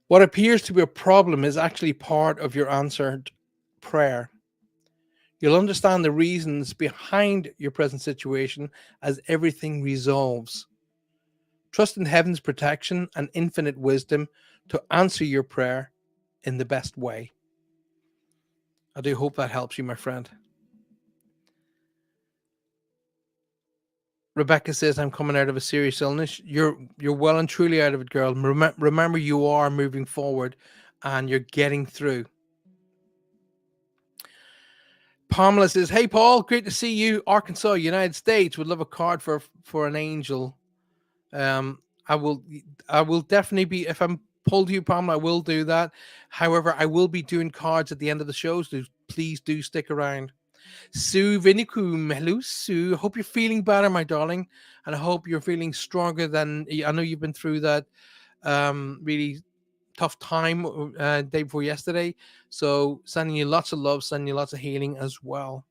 S1: What appears to be a problem is actually part of your answered prayer. You'll understand the reasons behind your present situation as everything resolves. Trust in heaven's protection and infinite wisdom to answer your prayer in the best way. I do hope that helps you, my friend. Rebecca says, I'm coming out of a serious illness. You're well and truly out of it, girl. Remember, you are moving forward and you're getting through. Pamela says, hey, Paul, great to see you. Arkansas, United States. Would love a card for an angel. I will definitely be, if I'm pulled you, Pamela, I will do that. However, I will be doing cards at the end of the show, so please do stick around. Sue Vinikum, hello Sue. Hope you're feeling better, my darling, and I hope you're feeling stronger than I know you've been through that really tough time day before yesterday. So sending you lots of love, sending you lots of healing as well.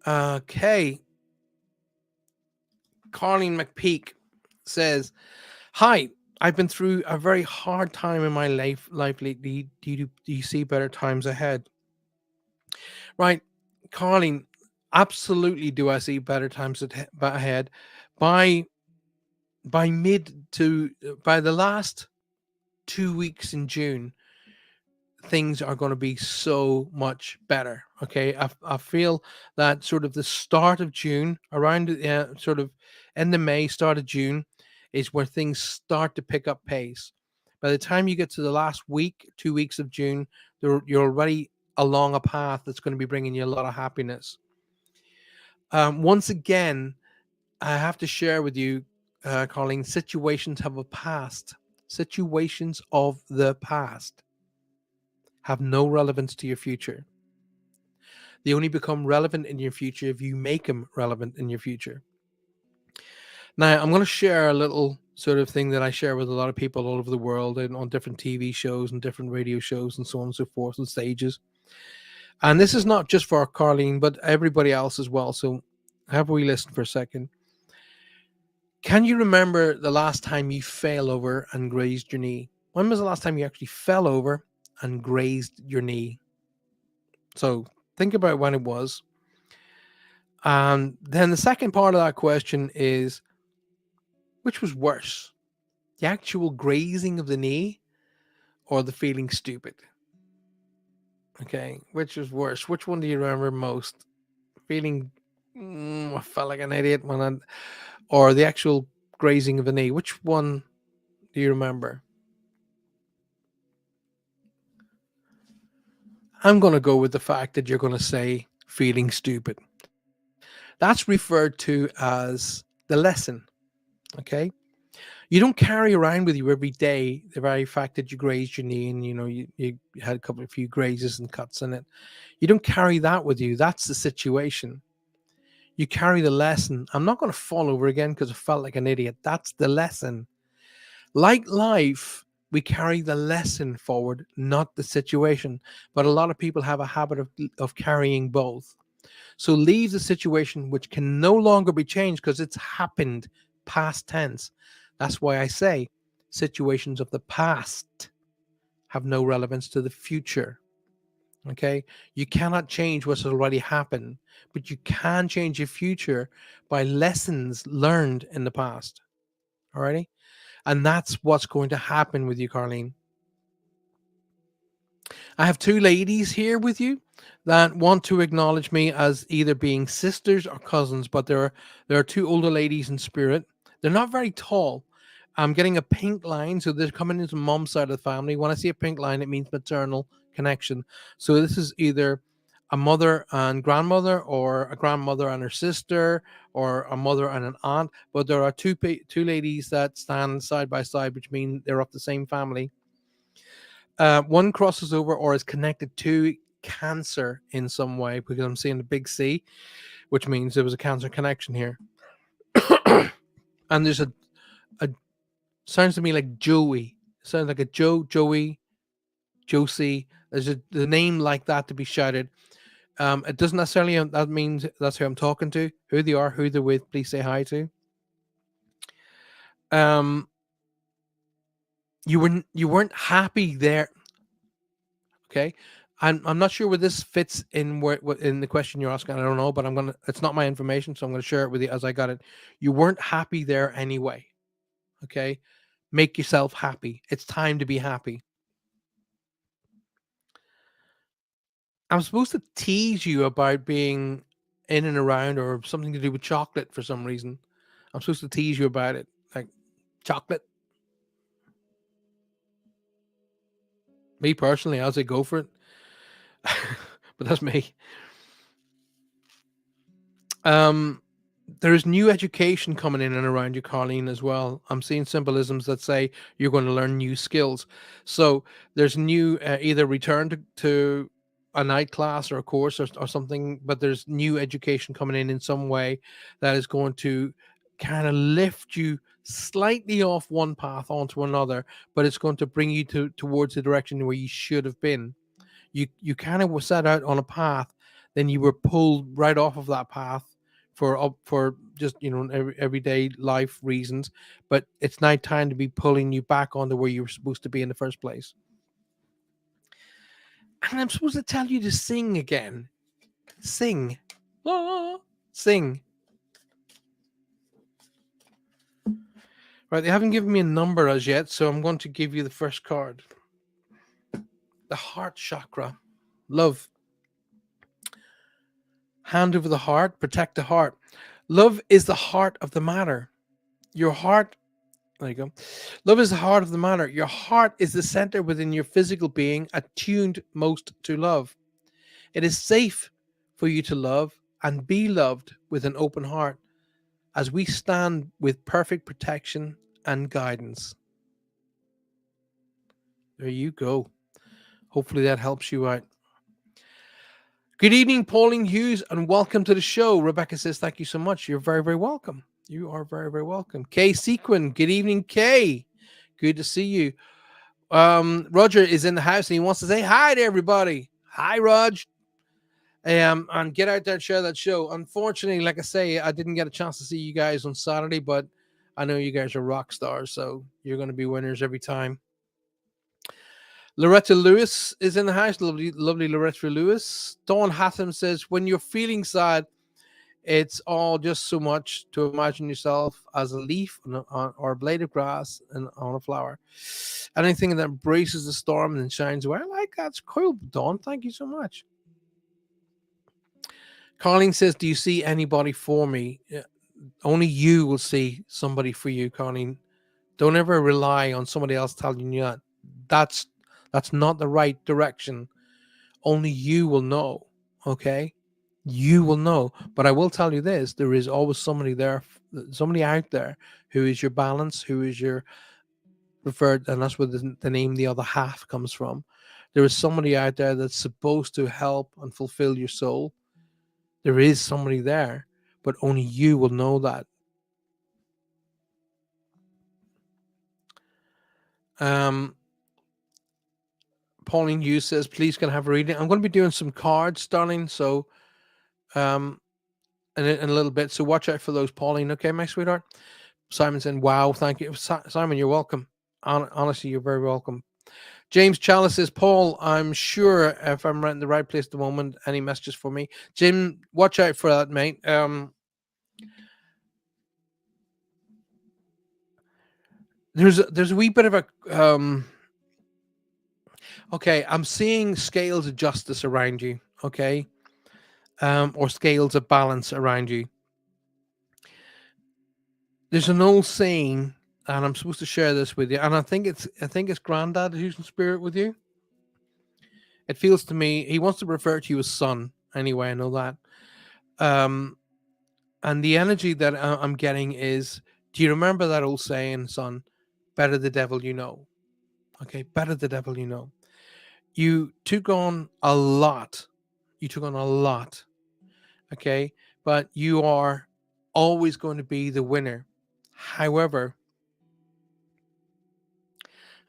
S1: Okay. Carleen McPeak says, hi, I've been through a very hard time in my life lately. Do you see better times ahead? Right, Carleen, absolutely do I see better times ahead. By the last 2 weeks in June, things are going to be so much better. Okay, I feel that sort of the start of June, around sort of end of May, start of June, is where things start to pick up pace. By the time you get to the last week, 2 weeks of June, you're already along a path that's going to be bringing you a lot of happiness. Once again, I have to share with you, Colleen, situations of the past. Situations of the past have no relevance to your future. They only become relevant in your future if you make them relevant in your future. Now, I'm going to share a little sort of thing that I share with a lot of people all over the world and on different TV shows and different radio shows and so on and so forth and stages. And this is not just for Carleen, but everybody else as well. So have we listen for a second. Can you remember the last time you fell over and grazed your knee? When was the last time you actually fell over and grazed your knee? So think about when it was. And then the second part of that question is, which was worse? The actual grazing of the knee or the feeling stupid? Okay, which was worse? Which one do you remember most? Feeling, I felt like an idiot or the actual grazing of the knee? Which one do you remember? I'm going to go with the fact that you're going to say feeling stupid. That's referred to as the lesson. Okay. You don't carry around with you every day the very fact that you grazed your knee and you had a few grazes and cuts in it. You don't carry that with you. That's the situation. You carry the lesson. I'm not going to fall over again because I felt like an idiot. That's the lesson. Like life, we carry the lesson forward, not the situation. But a lot of people have a habit of carrying both. So leave the situation which can no longer be changed because it's happened, past tense. That's why I say situations of the past have no relevance to the future. Okay, you cannot change what's already happened, but you can change your future by lessons learned in the past. Alrighty, and that's what's going to happen with you, Carleen. I have two ladies here with you that want to acknowledge me as either being sisters or cousins, but there are two older ladies in spirit. They're not very tall. I'm getting a pink line, so they're coming into mom's side of the family. When I see a pink line, it means maternal connection. So this is either a mother and grandmother, or a grandmother and her sister, or a mother and an aunt. But there are two ladies that stand side by side, which mean they're of the same family. One crosses over or is connected to cancer in some way, because I'm seeing the big C, which means there was a cancer connection here. And there's a sounds to me like Joey. Sounds like a Joey, Josie. There's the name like that to be shouted. It doesn't necessarily that means that's who I'm talking to, who they are, who they're with. Please say hi to. Um, you weren't happy there. Okay. I'm not sure where this fits in where in the question you're asking. I don't know, but it's not my information, so I'm gonna share it with you as I got it. You weren't happy there anyway. Okay. Make yourself happy. It's time to be happy. I'm supposed to tease you about being in and around, or something to do with chocolate for some reason. I'm supposed to tease you about it. Like chocolate. Me personally, I'll say go for it. But that's me. Um, there's new education coming in and around you, Colleen, as well. I'm seeing symbolisms that say you're going to learn new skills. So there's new, either return to a night class or a course, or something, but there's new education coming in some way that is going to kind of lift you slightly off one path onto another, but it's going to bring you towards the direction where you should have been. You kind of were set out on a path, then you were pulled right off of that path for just everyday life reasons, but it's now time to be pulling you back onto where you were supposed to be in the first place. And I'm supposed to tell you to sing again. Sing. Ah, sing. Right, they haven't given me a number as yet, so I'm going to give you the first card. The heart chakra. Love. Hand over the heart, protect the heart. Love is the heart of the matter. Your heart, there you go. Love is the heart of the matter. Your heart is the center within your physical being, attuned most to love. It is safe for you to love and be loved with an open heart, as we stand with perfect protection and guidance. There you go. Hopefully that helps you out. Good evening, Pauline Hughes, and welcome to the show. Rebecca says, thank you so much. You're very, very welcome. You are very, very welcome. Kay Sequin, good evening, Kay. Good to see you. Roger is in the house and he wants to say hi to everybody. Hi, Rog. And get out there and share that show. Unfortunately, like I say, I didn't get a chance to see you guys on Saturday, but I know you guys are rock stars, so you're going to be winners every time. Loretta Lewis is in the house. Lovely, lovely Loretta Lewis. Dawn Hatham says, when you're feeling sad, it's all just so much to imagine yourself as a leaf or a blade of grass and on a flower. Anything that embraces the storm and shines away. I like that. It's cool, Dawn. Thank you so much. Colleen says, do you see anybody for me? Only you will see somebody for you, Colleen. Don't ever rely on somebody else telling you that. That's not the right direction. Only you will know. Okay? You will know. But I will tell you this, there is always somebody there, somebody out there who is your balance, who is your preferred, and that's where the name the other half comes from. There is somebody out there that's supposed to help and fulfill your soul. There is somebody there, but only you will know that. Pauline Hughes says, please can I have a reading? I'm going to be doing some cards, darling, so in a little bit, so watch out for those, Pauline. Okay, my sweetheart. Simon saying, wow, thank you. Simon, you're welcome. Honestly, you're very welcome. James Chalice says, Paul, I'm sure if I'm right in the right place at the moment, any messages for me? Jim, watch out for that, mate. There's a wee bit of a Okay, I'm seeing scales of justice around you. Okay, or scales of balance around you. There's an old saying, and I'm supposed to share this with you, and I think it's Granddad who's in spirit with you. It feels to me he wants to refer to you as son. Anyway, I know that. Um, and the energy that I'm getting is, do you remember that old saying, son? Better the devil you know. Okay, better the devil you know. You took on a lot. You took on a lot. Okay, but you are always going to be the winner. However,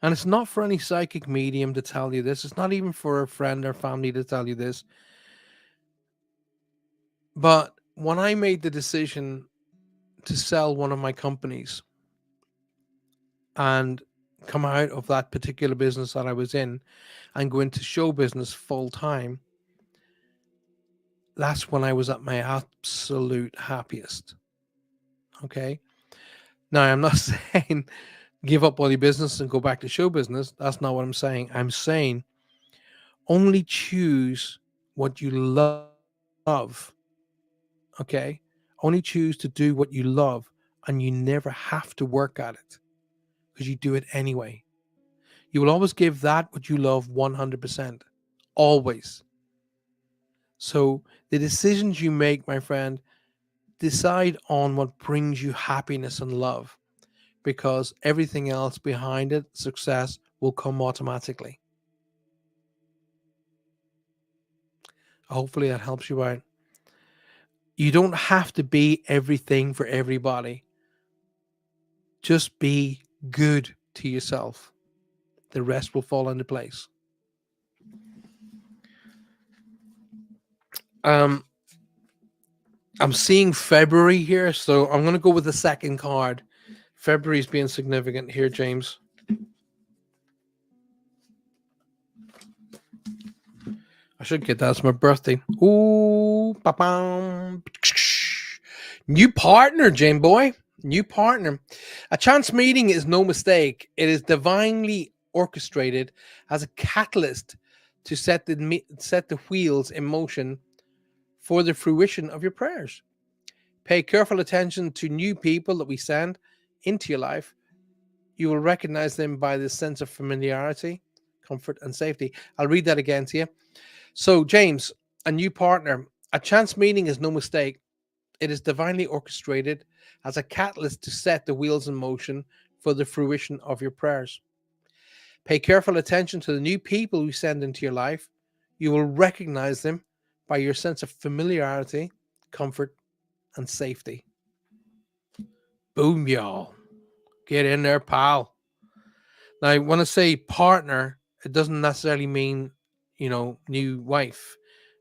S1: and it's not for any psychic medium to tell you this, it's not even for a friend or family to tell you this, but when I made the decision to sell one of my companies and come out of that particular business that I was in and go into show business full time, that's when I was at my absolute happiest. Okay. Now, I'm not saying give up all your business and go back to show business. That's not what I'm saying. I'm saying only choose what you love. Okay. Only choose to do what you love, and you never have to work at it because you do it anyway. You will always give that what you love 100%. Always. So the decisions you make, my friend, decide on what brings you happiness and love, because everything else behind it, success, will come automatically. Hopefully that helps you out. You don't have to be everything for everybody. Just be good to yourself. The rest will fall into place. Um, I'm seeing February here, so I'm going to go with the second card. February's being significant here, James. I should get that. It's my birthday. Ooh, ba-bam. New partner, Jane boy. New partner. A chance meeting is no mistake. It is divinely orchestrated as a catalyst to set the wheels in motion for the fruition of your prayers. Pay careful attention to new people that we send into your life. You will recognize them by the sense of familiarity, comfort, and safety. I'll read that again to you. So, James, a new partner. A chance meeting is no mistake. It is divinely orchestrated as a catalyst to set the wheels in motion for the fruition of your prayers. Pay careful attention to the new people you send into your life. You will recognize them by your sense of familiarity, comfort, and safety. Boom, y'all. Get in there, pal. Now, when I say partner, it doesn't necessarily mean, new wife.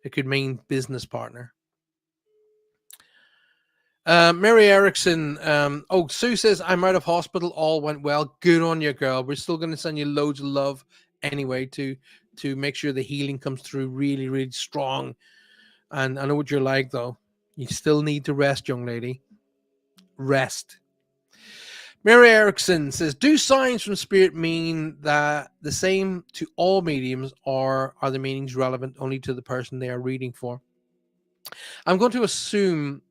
S1: It could mean business partner. Mary Erickson. Sue says, I'm out of hospital. All went well. Good on you, girl. We're still going to send you loads of love anyway to make sure the healing comes through really, really strong. And I know what you're like, though. You still need to rest, young lady. Rest. Mary Erickson says, do signs from spirit mean that the same to all mediums, or are the meanings relevant only to the person they are reading for? I'm going to assume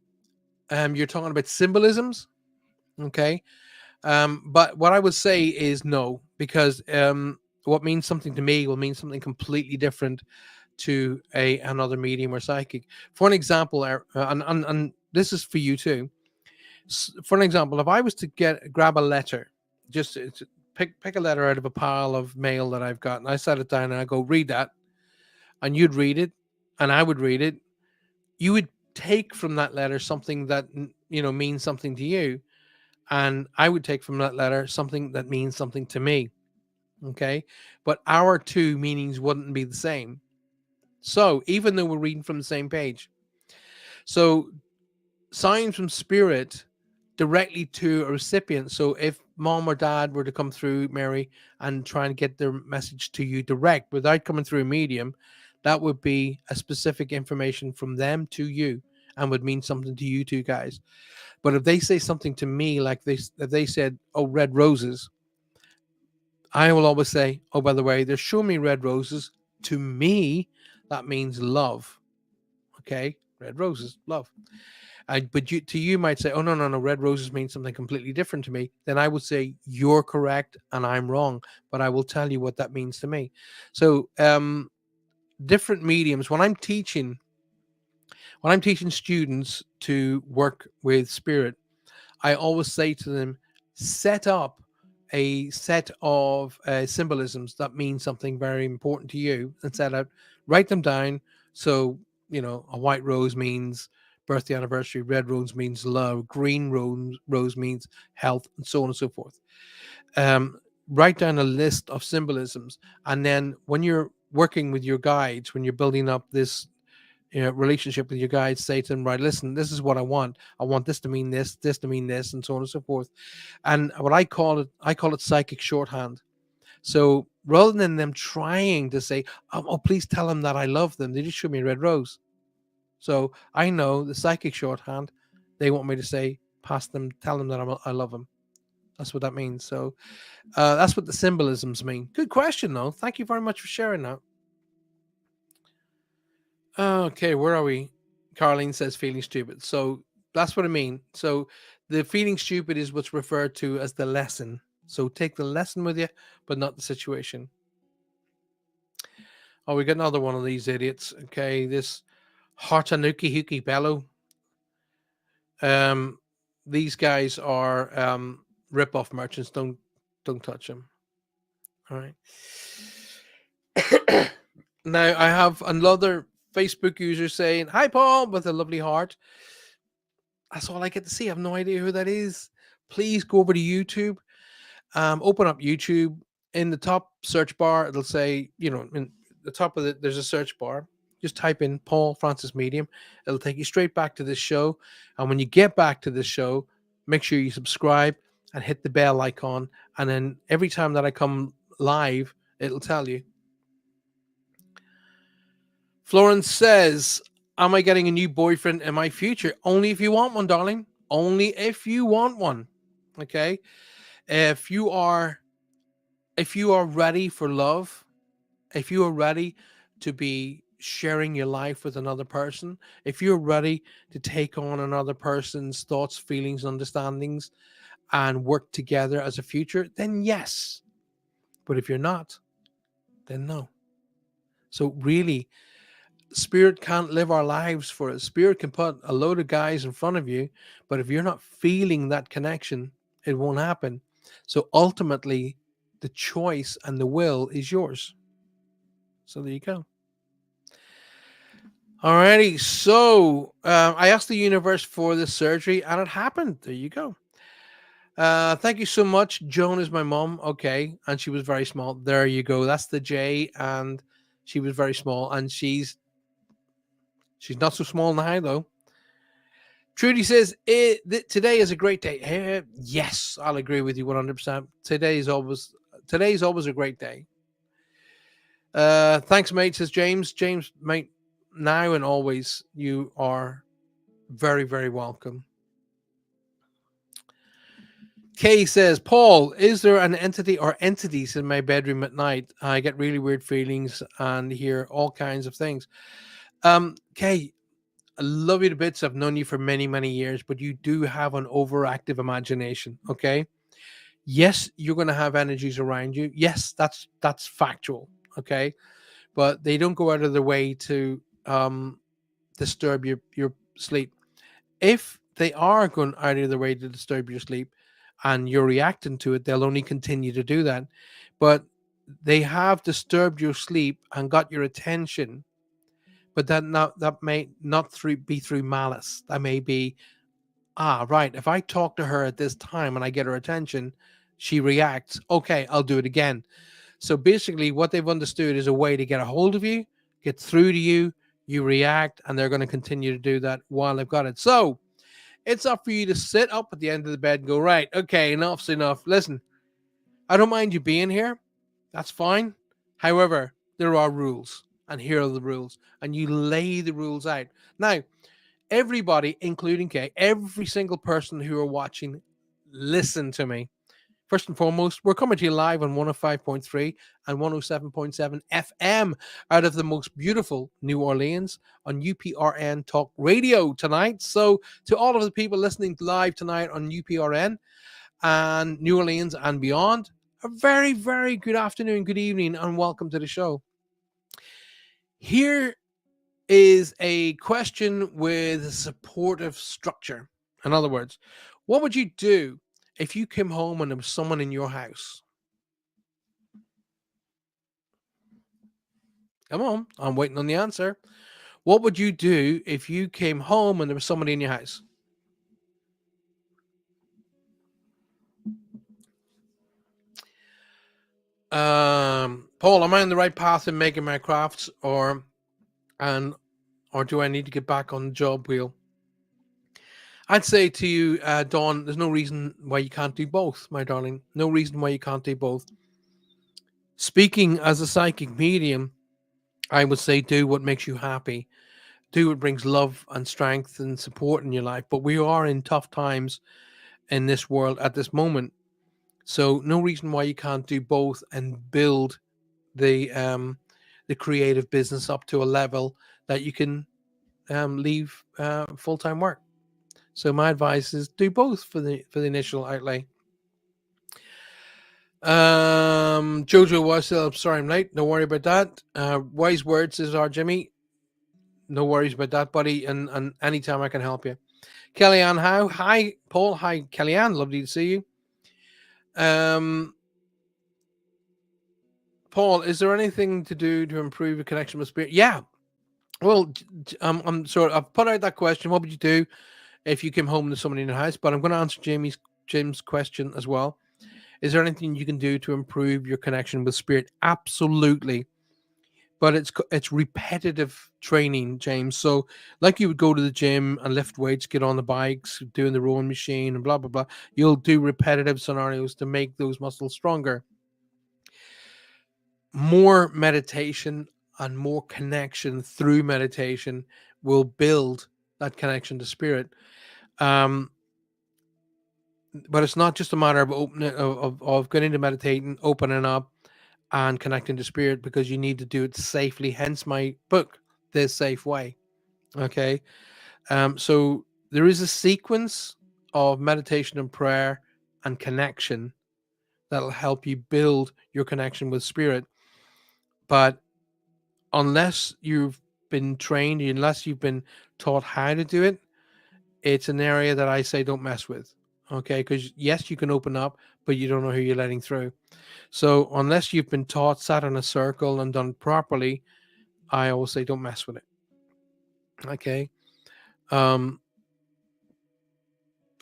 S1: you're talking about symbolisms. Okay. But what I would say is no, because what means something to me will mean something completely different to another medium or psychic. For an example, and this is for you too. For an example, if I was to grab a letter, just to pick a letter out of a pile of mail that I've got, and I set it down and I go, read that, and you'd read it, and I would read it, you would take from that letter something that means something to you, and I would take from that letter something that means something to me. Okay, but our two meanings wouldn't be the same. So even though we're reading from the same page, so signs from spirit directly to a recipient. So if mom or dad were to come through, Mary, and try and get their message to you direct without coming through a medium, that would be a specific information from them to you and would mean something to you two guys. But if they say something to me, like if they said, oh, red roses, I will always say, oh, by the way, they're showing me red roses. To me, that means love. Okay, red roses, love. But you might say, oh, no, no, no, red roses mean something completely different to me. Then I would say you're correct and I'm wrong. But I will tell you what that means to me. So different mediums. When I'm teaching students to work with spirit, I always say to them, set up a set of symbolisms that mean something very important to you and write them down. So, a white rose means birthday anniversary, red rose means love, green rose means health, and so on and so forth. Write down a list of symbolisms. And then when you're working with your guides, when you're building up this relationship with your guides, say to them, right, listen, this is what I want. I want this to mean this to mean this, and so on and so forth. And what I call it psychic shorthand. So rather than them trying to say, oh, please tell them that I love them, they just show me a red rose. So I know the psychic shorthand. They want me to say, tell them that I love them. That's what that means. So that's what the symbolisms mean. Good question, though. Thank you very much for sharing that. Okay, where are we? Carlene says feeling stupid. So that's what I mean. So the feeling stupid is what's referred to as the lesson. So take the lesson with you, but not the situation. Oh, we got another one of these idiots. Okay, this Hartanuki Huki Bello. These guys are rip-off merchants. Don't touch them. All right. Now I have another Facebook user saying, "Hi, Paul," with a lovely heart. That's all I get to see. I have no idea who that is. Please go over to YouTube. Open up YouTube. In the top search bar, it'll say, in the top of it, there's a search bar. Just type in Paul Francis Medium. It'll take you straight back to this show. And when you get back to this show, make sure you subscribe and hit the bell icon. And then every time that I come live, it'll tell you. Florence says, am I getting a new boyfriend in my future? Only if you want one, darling. Only if you want one. Okay. If you are ready for love, if you are ready to be sharing your life with another person, if you're ready to take on another person's thoughts, feelings, understandings, and work together as a future, then yes. But if you're not, then no. So really, Spirit can't live our lives for us. Spirit can put a load of guys in front of you, but if you're not feeling that connection, it won't happen. So ultimately, the choice and the will is yours. So there you go. Alrighty, so I asked the universe for this surgery, and it happened. There you go. Thank you so much. Joan is my mom. Okay, and she was very small. There you go. That's the J, and she was very small, and she's not so small now though. Trudy says today is a great day. Yes, I'll agree with you 100%. Today's always a great day. Thanks, mate. Says James. James, mate, now and always, you are very, very welcome. Kay says, Paul, is there an entity or entities in my bedroom at night? I get really weird feelings and hear all kinds of things. Kay, I love you to bits. I've known you for many, many years, but you do have an overactive imagination. Okay. Yes, you're going to have energies around you. Yes, that's factual. Okay. But they don't go out of their way to disturb your sleep. If they are going out of their way to disturb your sleep and you're reacting to it, they'll only continue to do that. But they have disturbed your sleep and got your attention, but that may not be through malice. That may be, right, if I talk to her at this time and I get her attention, she reacts. Okay, I'll do it again. So basically what they've understood is a way to get a hold of you, get through to you, you react, and they're going to continue to do that while they've got it. So it's up for you to sit up at the end of the bed and go, right, okay, enough's enough. Listen, I don't mind you being here. That's fine. However, there are rules, and here are the rules. And you lay the rules out. Now, everybody, including Kay, every single person who are watching, listen to me. First and foremost, we're coming to you live on 105.3 and 107.7 FM out of the most beautiful New Orleans on UPRN Talk Radio tonight. So, to all of the people listening live tonight on UPRN and New Orleans and beyond, a very, very good afternoon, good evening, and welcome to the show. Here is a question with a supportive structure. In other words, what would you do if you came home and there was someone in your house? Come on, I'm waiting on the answer. What would you do if you came home and there was somebody in your house? Paul, am I on the right path in making my crafts, or do I need to get back on the job wheel? I'd say to you, Dawn, there's no reason why you can't do both, my darling. No reason why you can't do both. Speaking as a psychic medium, I would say do what makes you happy. Do what brings love and strength and support in your life. But we are in tough times in this world at this moment. So no reason why you can't do both and build the creative business up to a level that you can leave full-time work. So my advice is do both for the initial outlay. Jojo was sorry I'm late. Don't worry about that. Wise words is our Jimmy. No worries about that, buddy. And anytime I can help you. Kellyanne, how? Hi, Paul. Hi, Kellyanne. Lovely to see you. Paul, is there anything to do to improve your connection with spirit? Yeah. Well, I'm sorry. I've put out that question. What would you do if you came home to somebody in the house? But I'm going to answer Jim's question as well. Is there anything you can do to improve your connection with spirit? Absolutely. But it's repetitive training, James. So like you would go to the gym and lift weights, get on the bikes, doing the rowing machine and blah, blah, blah. You'll do repetitive scenarios to make those muscles stronger. More meditation and more connection through meditation will build that connection to spirit. But it's not just a matter of opening of getting into meditating, opening up, and connecting to spirit, because you need to do it safely. Hence my book, The Safe Way. Okay. So there is a sequence of meditation and prayer and connection that'll help you build your connection with spirit. But unless you've been trained, unless you've been taught how to do it, it's an area that I say don't mess with. Okay. Because yes, you can open up, but you don't know who you're letting through. So unless you've been taught, sat in a circle and done properly, I always say don't mess with it. Okay.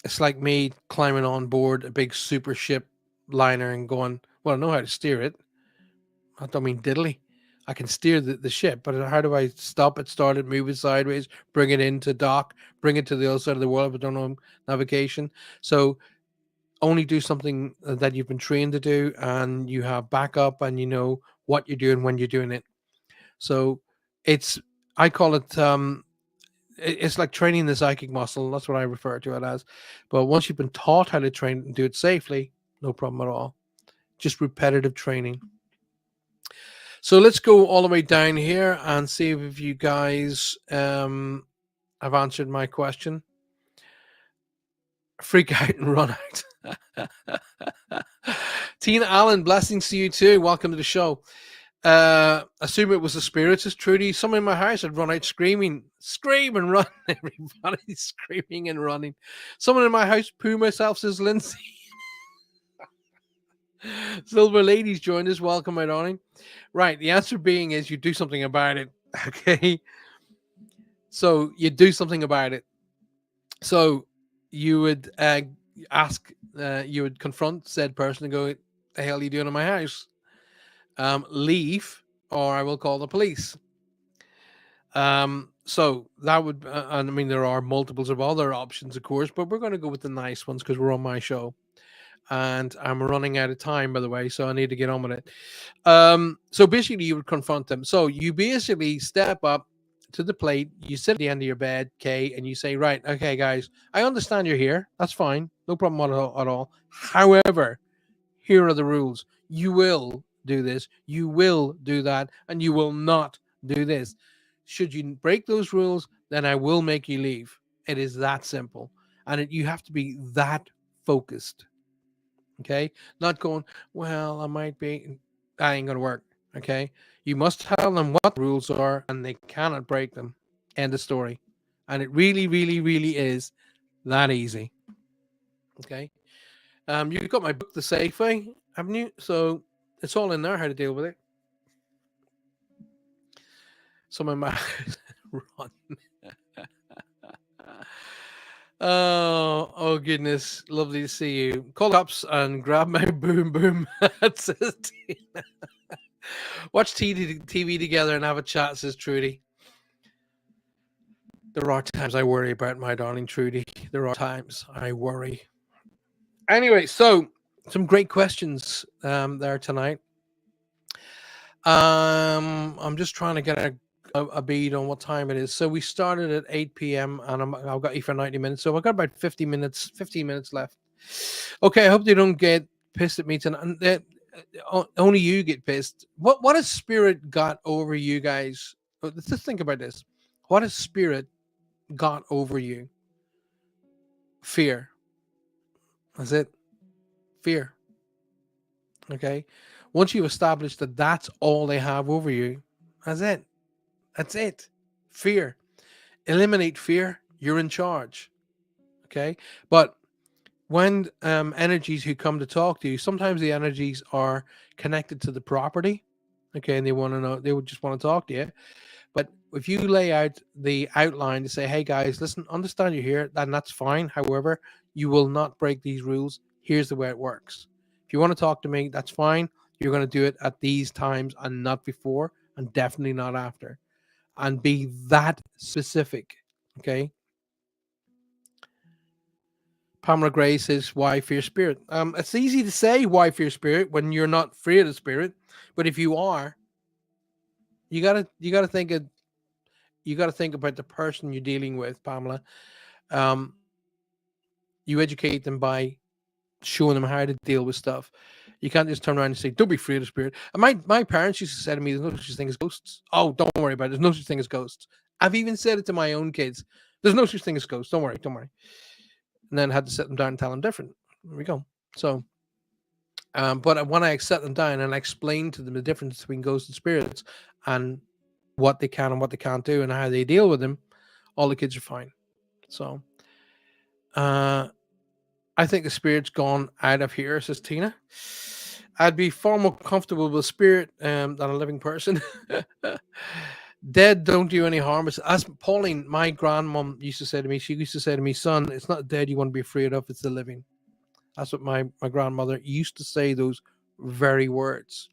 S1: It's like me climbing on board a big super ship liner and going, well, I know how to steer it. I don't mean diddly. I can steer the ship, but how do I stop it, start it, move it sideways, bring it into dock, bring it to the other side of the world if I don't know navigation? So only do something that you've been trained to do, and you have backup, and you know what you're doing when you're doing it. So I call it, it's like training the psychic muscle. That's what I refer to it as. But once you've been taught how to train and do it safely, no problem at all. Just repetitive training. So let's go all the way down here and see if you guys have answered my question. Freak out and run out. Tina Allen, blessings to you too. Welcome to the show. Assume it was the spirits, is Trudy. Someone in my house had run out screaming, scream and run. Everybody's screaming and running. Someone in my house poo myself, says Lindsay. Silver Ladies joined us. Welcome, my darling. Right. The answer being is you do something about it. Okay. So you do something about it. So you would ask, you would confront said person and go, the hell are you doing in my house? Leave, or I will call the police. So that would, and I mean, there are multiples of other options, of course, but we're going to go with the nice ones because we're on my show. And I'm running out of time, by the way, so I need to get on with it. So basically, you would confront them. So you basically step up to the plate, you sit at the end of your bed, okay, and you say, right, okay, guys, I understand you're here. That's fine. No problem at all. However, here are the rules. You will do this, you will do that, and you will not do this. Should you break those rules, then I will make you leave. It is that simple. And you have to be that focused. Okay. Not going, well, I might be, that ain't going to work. Okay. You must tell them what the rules are and they cannot break them. End of story. And it really, really, really is that easy. Okay. You've got my book, The Safe Way, haven't you? So it's all in there how to deal with it. Some of my run. Oh goodness, lovely to see you. Call ups and grab my boom boom. Says Tina. Watch TV together and have a chat, says Trudy. There are times I worry about my darling Trudy. There are times I worry. Anyway, so some great questions there tonight. I'm just trying to get a bead on what time it is. So we started at 8 p.m. and I've got you for 90 minutes. So I've got about 15 minutes left. Okay, I hope they don't get pissed at me tonight. Only you get pissed. What has spirit got over you guys? Let's just think about this. What has spirit got over you? Fear. That's it. Fear. Okay. Once you've established that that's all they have over you, that's it. That's it. Fear. Eliminate fear. You're in charge. Okay. But when energies who come to talk to you, sometimes the energies are connected to the property. Okay. And they want to know, they would just want to talk to you. But if you lay out the outline to say, hey guys, listen, understand you're here, then that's fine. However, you will not break these rules. Here's the way it works. If you want to talk to me, that's fine. You're going to do it at these times and not before, and definitely not after. And be that specific. Okay. Pamela Gray says, why fear spirit? It's easy to say why fear spirit when you're not afraid of spirit. But if you are, you gotta think of, you got to think about the person you're dealing with, Pamela. You educate them by showing them how to deal with stuff. You can't just turn around and say, don't be afraid of spirit. And my parents used to say to me, there's no such thing as ghosts. Oh, don't worry about it. There's no such thing as ghosts. I've even said it to my own kids. There's no such thing as ghosts. Don't worry. And then had to sit them down and tell them different. There we go. So, but when I sat them down and I explained to them the difference between ghosts and spirits and what they can and what they can't do and how they deal with them, all the kids are fine. So, I think the spirit's gone out of here, says Tina. I'd be far more comfortable with spirit than a living person. Dead don't do any harm. As Pauline, my grandmom, used to say to me, she used to say to me, son, it's not dead you want to be afraid of, it's the living. That's what my grandmother used to say, those very words.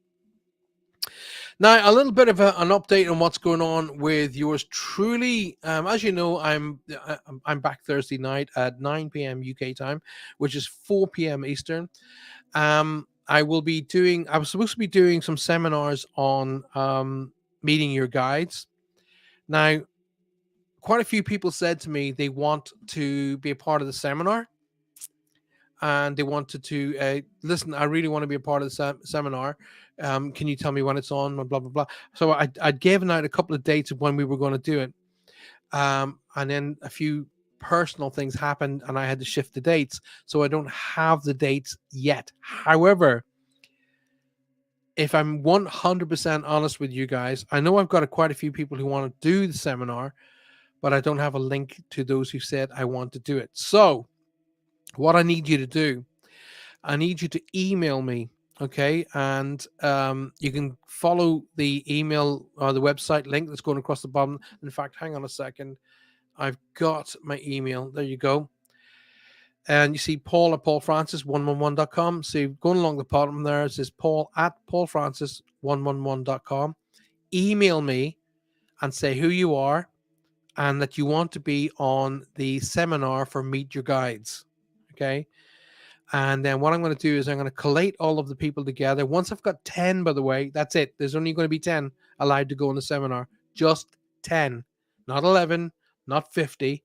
S1: Now, a little bit of an update on what's going on with yours truly. As you know, I'm back Thursday night at 9 p.m. UK time, which is 4 p.m. Eastern. I was supposed to be doing some seminars on meeting your guides. Now, quite a few people said to me they want to be a part of the seminar. And they wanted to listen. I really want to be a part of the seminar. Can you tell me when it's on? Blah blah blah. So I'd given out a couple of dates of when we were going to do it, and then a few personal things happened, and I had to shift the dates. So I don't have the dates yet. However, if I'm 100% honest with you guys, I know I've got quite a few people who want to do the seminar, but I don't have a link to those who said I want to do it. So what I need you to do, I need you to email me, okay? And you can follow the email or the website link that's going across the bottom. In fact, hang on a second. I've got my email. There you go. And you see Paul at paulfrancis111.com. So going along the bottom there, it says Paul at paulfrancis111.com. Email me and say who you are and that you want to be on the seminar for Meet Your Guides, okay? And then what I'm going to do is I'm going to collate all of the people together. Once I've got 10, by the way, that's it. There's only going to be 10 allowed to go in the seminar. Just 10. Not 11, not 50,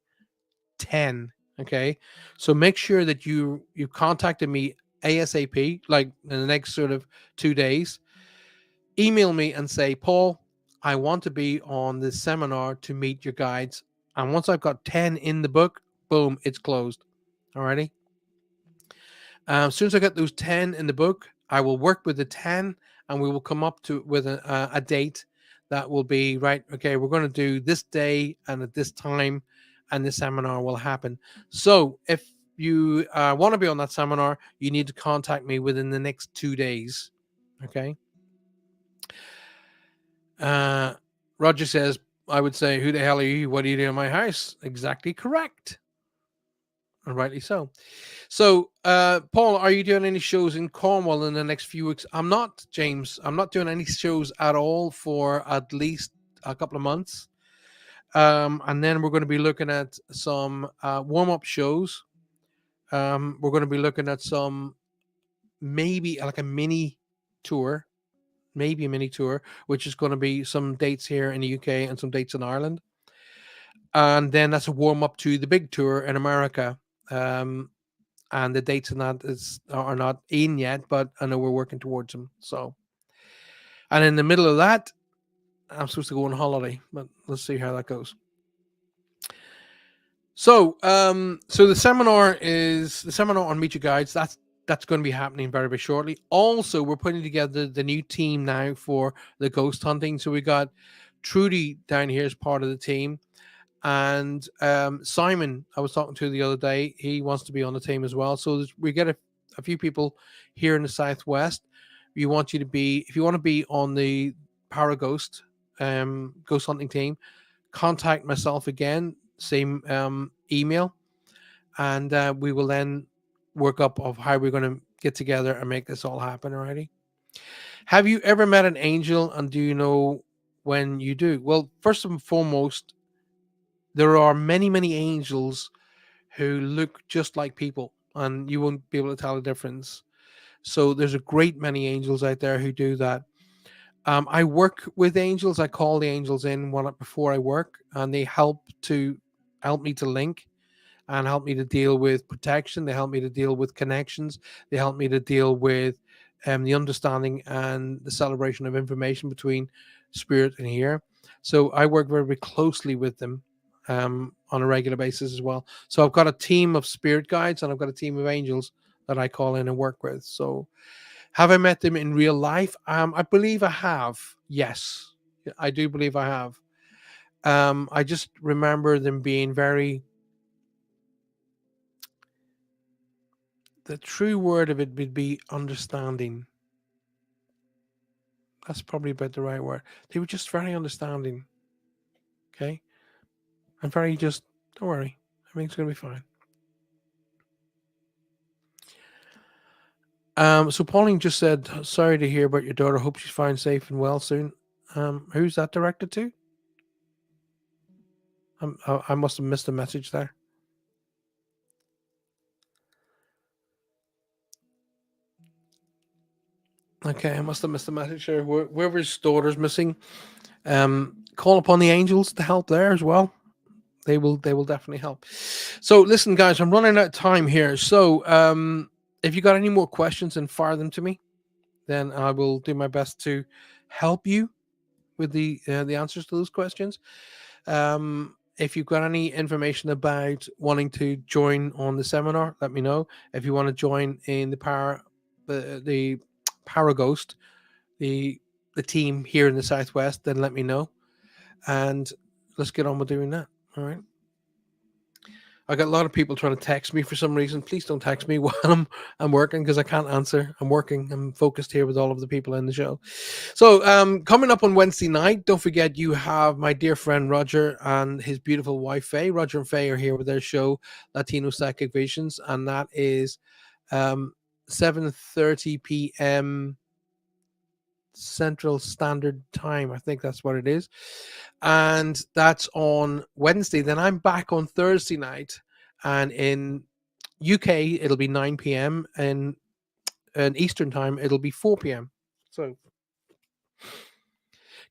S1: 10. Okay? So make sure that you contacted me ASAP, like in the next sort of 2 days, email me and say, Paul, I want to be on this seminar to meet your guides. And once I've got 10 in the book, boom, it's closed. Alrighty. As soon as I get those 10 in the book, I will work with the 10 and we will come up to with a date that will be right. Okay, we're going to do this day and at this time, and this seminar will happen. So if you want to be on that seminar, you need to contact me within the next 2 days. Okay. Roger says, I would say, who the hell are you? What are you doing in my house? Exactly correct. And rightly so. So, Paul, are you doing any shows in Cornwall in the next few weeks? I'm not, James. I'm not doing any shows at all for at least a couple of months. And then we're going to be looking at some warm-up shows. We're going to be looking at some, maybe like a mini tour, which is going to be some dates here in the UK and some dates in Ireland. And then that's a warm-up to the big tour in America. And the dates are not in yet, but I know we're working towards them. So, and in the middle of that, I'm supposed to go on holiday, but let's see how that goes. So, so the seminar on Meet Your Guides. That's going to be happening very, very shortly. Also, we're putting together the new team now for the ghost hunting. So we got Trudy down here as part of the team. And Simon, I was talking to the other day, he wants to be on the team as well. So we get a few people here in the Southwest. If you want to be on the Paraghost ghost hunting team, contact myself again, same email, and we will then work up of how we're going to get together and make this all happen already. Have you ever met an angel, and do you know when you do? Well, first and foremost, there are many, many angels who look just like people, and you won't be able to tell the difference. So there's a great many angels out there who do that. I work with angels. I call the angels in before I work, and they help me to link and help me to deal with protection. They help me to deal with connections. They help me to deal with the understanding and the celebration of information between spirit and here. So I work very, very closely with them on a regular basis as well. So I've got a team of spirit guides and I've got a team of angels that I call in and work with. So have I met them in real life? I believe I have. Yes, I do believe I have. I just remember them being very, the true word of it would be understanding. That's probably about the right word. They were just very understanding. Okay. And very just, don't worry. Everything's going to be fine. So Pauline just said, sorry to hear about your daughter. Hope she's fine, safe and well soon. Who's that directed to? I must have missed a message there. Okay, I must have missed a message there. Whoever's daughter's missing, call upon the angels to help there as well. They will definitely help. So listen, guys, I'm running out of time here. So if you got any more questions, then fire them to me. Then I will do my best to help you with the answers to those questions. If you've got any information about wanting to join on the seminar, let me know. If you want to join in the Paraghost, the team here in the Southwest, then let me know, and let's get on with doing that. All right. I got a lot of people trying to text me for some reason. Please don't text me while I'm working, because I can't answer. I'm working. I'm focused here with all of the people in the show. So coming up on Wednesday night, don't forget you have my dear friend Roger and his beautiful wife Faye. Roger and Faye are here with their show Latino Psychic Visions, and that is 7:30 p.m. Central Standard Time. I think that's what it is. And that's on Wednesday. Then I'm back on Thursday night. And in UK, it'll be 9 p.m. And in Eastern Time, it'll be 4 p.m. So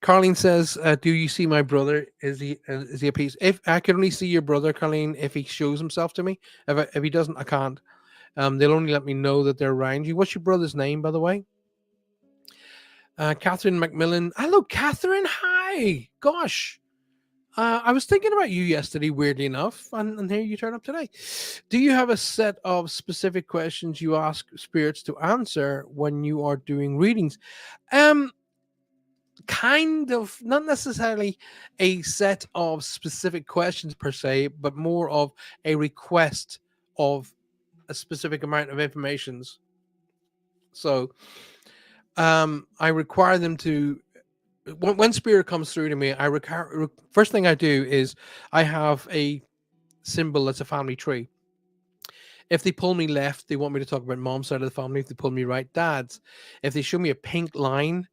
S1: Carlene says, do you see my brother? Is he a piece? If I can only see your brother, Carlene, if he shows himself to me. If he doesn't, I can't. They'll only let me know that they're around you. What's your brother's name, by the way? Catherine McMillan. Hello, Catherine. Hi. Gosh. I was thinking about you yesterday, weirdly enough, and here you turn up today. Do you have a set of specific questions you ask spirits to answer when you are doing readings? Um, Kind of, not necessarily a set of specific questions per se, but more of a request of a specific amount of informations. So, I require them to when spirit comes through to me. First thing I do is I have a symbol that's a family tree. If they pull me left, they want me to talk about mom's side of the family. If they pull me right, dad's. If they show me a pink line,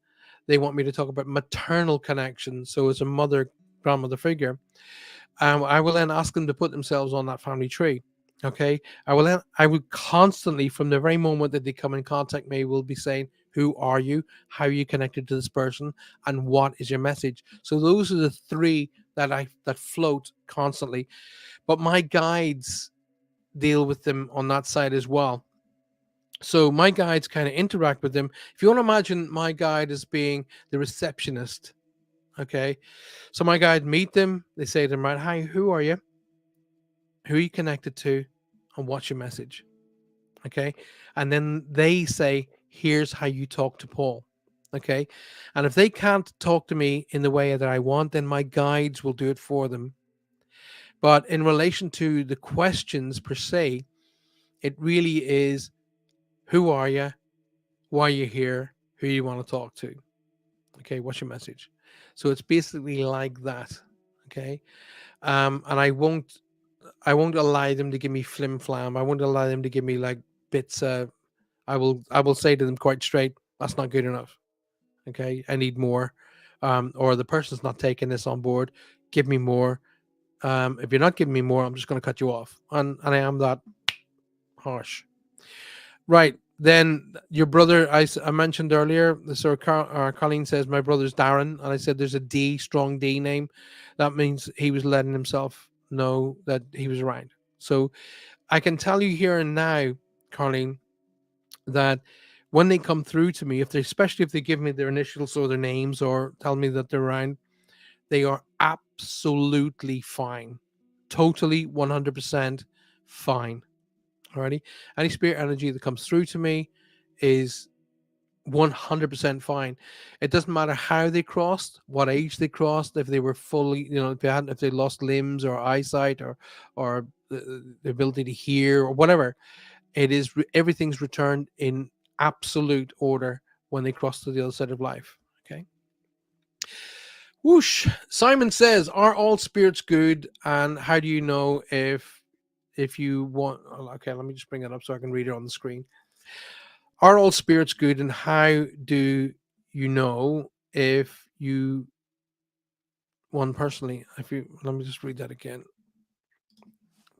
S1: they want me to talk about maternal connection. So it's a mother, grandmother figure. I will then ask them to put themselves on that family tree. Okay. I will constantly, from the very moment that they come in contact with me, will be saying, who are you? How are you connected to this person? And what is your message? So those are the three that float constantly. But my guides deal with them on that side as well. So my guides kind of interact with them. If you want to imagine my guide as being the receptionist, okay. So my guide meet them. They say to them, right, hi, who are you? Who are you connected to? And what's your message? Okay. And then they say, here's how you talk to Paul. Okay. And if they can't talk to me in the way that I want, then my guides will do it for them. But in relation to the questions per se, it really is, who are you? Why are you here? Who you want to talk to? Okay, what's your message? So it's basically like that. Okay. And I won't allow them to give me flim flam. I won't allow them to give me like bits. I will say to them quite straight, that's not good enough. Okay, I need more. Or the person's not taking this on board. Give me more. If you're not giving me more, I'm just going to cut you off. And I am that harsh. Right. Then your brother, I mentioned earlier, Sir Colleen says, my brother's Darren. And I said, there's a D, strong D name. That means he was letting himself know that he was around. So I can tell you here and now, Colleen, that when they come through to me, especially if they give me their initials or their names or tell me that they're around, they are absolutely fine. Totally 100% fine. Alrighty. Any spirit energy that comes through to me is 100% fine. It doesn't matter how they crossed, what age they crossed, if they were fully, if they lost limbs or eyesight or the ability to hear or whatever. Everything's returned in absolute order when they cross to the other side of life. Okay. Whoosh. Simon says, are all spirits good? And how do you know if you want? Okay, let me just bring it up so I can read it on the screen. Are all spirits good? And how do you know if you one personally? Let me just read that again.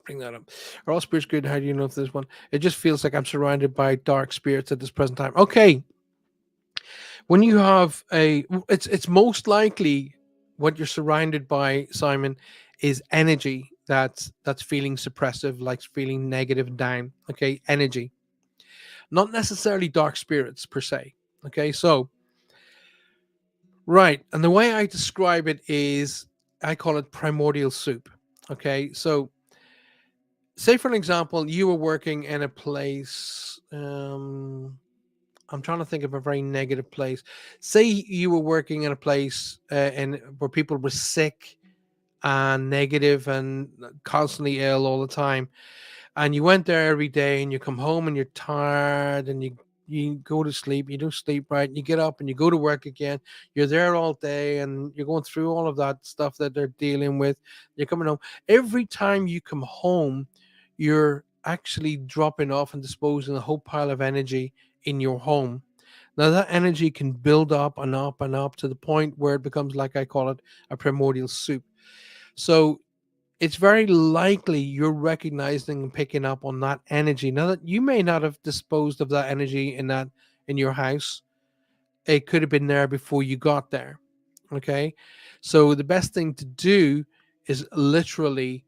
S1: Bring that up. Are all spirits good? How do you know if there's one? It just feels like I'm surrounded by dark spirits at this present time. Okay. When you have it's most likely what you're surrounded by, Simon, is energy that's feeling suppressive, like feeling negative and down. Okay, energy, not necessarily dark spirits per se. Okay, so right, and the way I describe it is I call it primordial soup. Okay, so say for an example, you were working in a place. I'm trying to think of a very negative place. Say you were working in a place and where people were sick and negative and constantly ill all the time, and you went there every day, and you come home and you're tired, and you go to sleep, you don't sleep right, and you get up and you go to work again. You're there all day, and you're going through all of that stuff that they're dealing with. You're coming home. Every time you come home, you're actually dropping off and disposing a whole pile of energy in your home. Now that energy can build up and up and up to the point where it becomes, like I call it, a primordial soup. So it's very likely you're recognizing and picking up on that energy. Now that you may not have disposed of that energy in your house, it could have been there before you got there. Okay. So the best thing to do is literally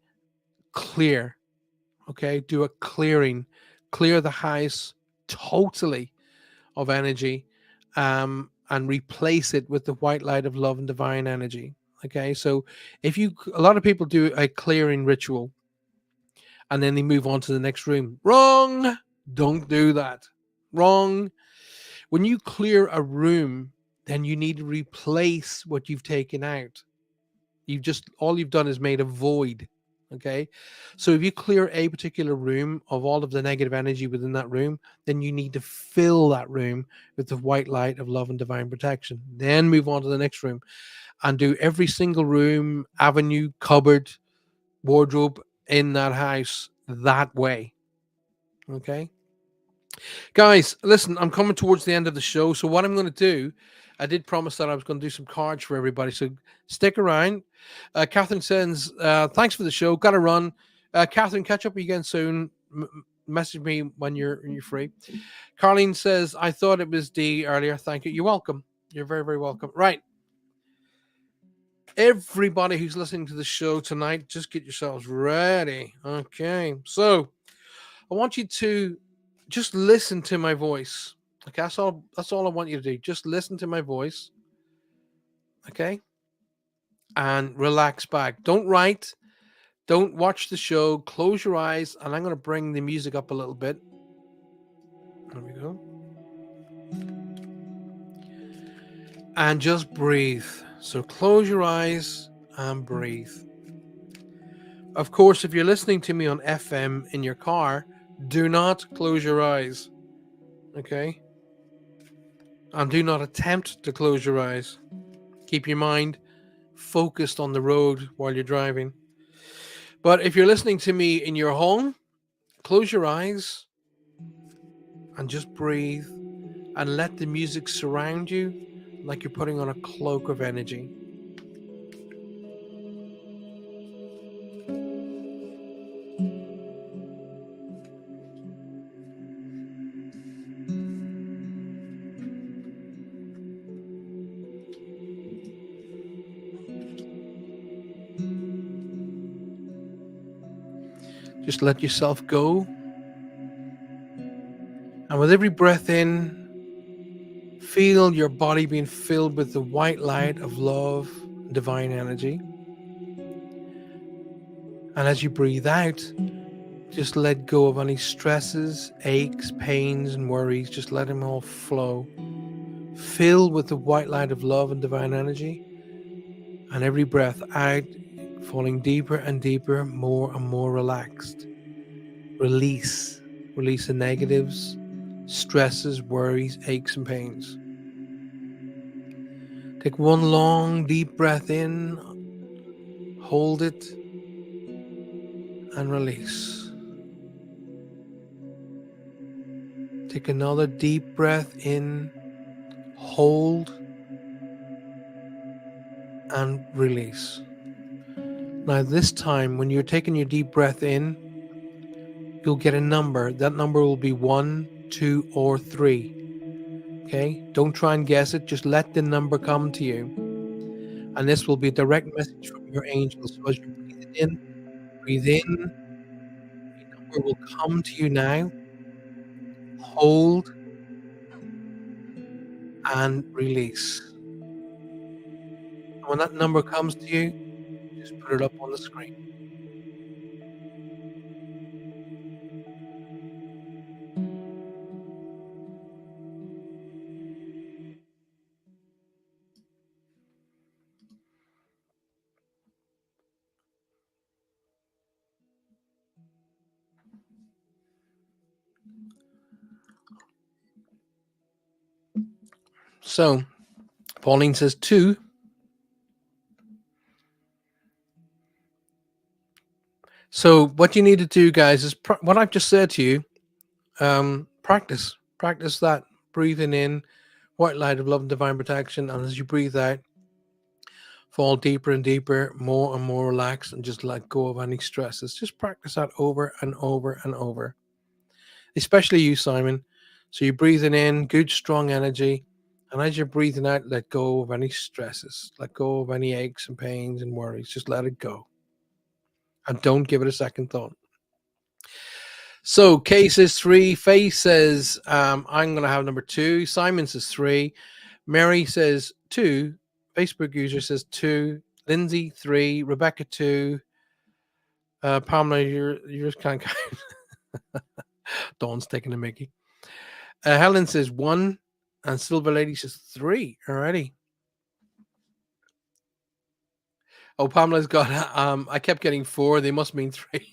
S1: clear. Okay. Do a clearing. clear the house totally of energy, and replace it with the white light of love and divine energy. Okay, so if you, a lot of people do a clearing ritual and then they move on to the next room. Wrong. Don't do that. Wrong. When you clear a room, then you need to replace what you've taken out. You've just, all you've done is made a void. Okay, so if you clear a particular room of all of the negative energy within that room, then you need to fill that room with the white light of love and divine protection. Then move on to the next room and do every single room, avenue, cupboard, wardrobe in that house that way. Okay, guys, listen, I'm coming towards the end of the show. So, what I'm going to do, I did promise that I was going to do some cards for everybody. So, stick around. Catherine says, thanks for the show. Got to run. Catherine, catch up again soon. Message me when you're free. Carlene says, I thought it was D earlier. Thank you. You're welcome. You're very, very welcome. Right. Everybody who's listening to the show tonight, just get yourselves ready. Okay. So, I want you to just listen to my voice. Okay, that's all I want you to do. Just listen to my voice. Okay? And relax back. Don't write. Don't watch the show. Close your eyes, and I'm going to bring the music up a little bit. There we go. And just breathe. So close your eyes and breathe. Of course, if you're listening to me on FM in your car, do not close your eyes. Okay? And do not attempt to close your eyes. Keep your mind focused on the road while you're driving. But if you're listening to me in your home, close your eyes and just breathe and let the music surround you like you're putting on a cloak of energy. Just let yourself go. And with every breath in, feel your body being filled with the white light of love, divine energy. And as you breathe out, just let go of any stresses, aches, pains, and worries. Just let them all flow. Filled with the white light of love and divine energy. And every breath out, falling deeper and deeper, more and more relaxed. Release. Release the negatives, stresses, worries, aches, and pains. Take one long, deep breath in, hold it, and release. Take another deep breath in, hold, and release. Now, this time, when you're taking your deep breath in, you'll get a number. That number will be 1, 2, or 3. Okay? Don't try and guess it. Just let the number come to you. And this will be a direct message from your angels. So as you're breathe in, a number will come to you now. Hold and release. And when that number comes to you, just put it up on the screen. So, Pauline says 2. So, what you need to do, guys, is what I've just said to you. Practice that breathing in, white light of love and divine protection, and as you breathe out, fall deeper and deeper, more and more relaxed, and just let go of any stresses. Just practice that over and over and over, especially you, Simon. So you're breathing in good, strong energy, and as you're breathing out, let go of any stresses, let go of any aches and pains and worries. Just let it go, and don't give it a second thought. So Kay says 3. Faye says I'm going to have number 2. Simon says 3. Mary says 2. Facebook user says 2. Lindsay 3. Rebecca 2. Pamela, you're kind of Dawn's taking a Mickey. Helen says 1. And Silver Lady says 3 already. Oh, Pamela's got. I kept getting 4. They must mean 3.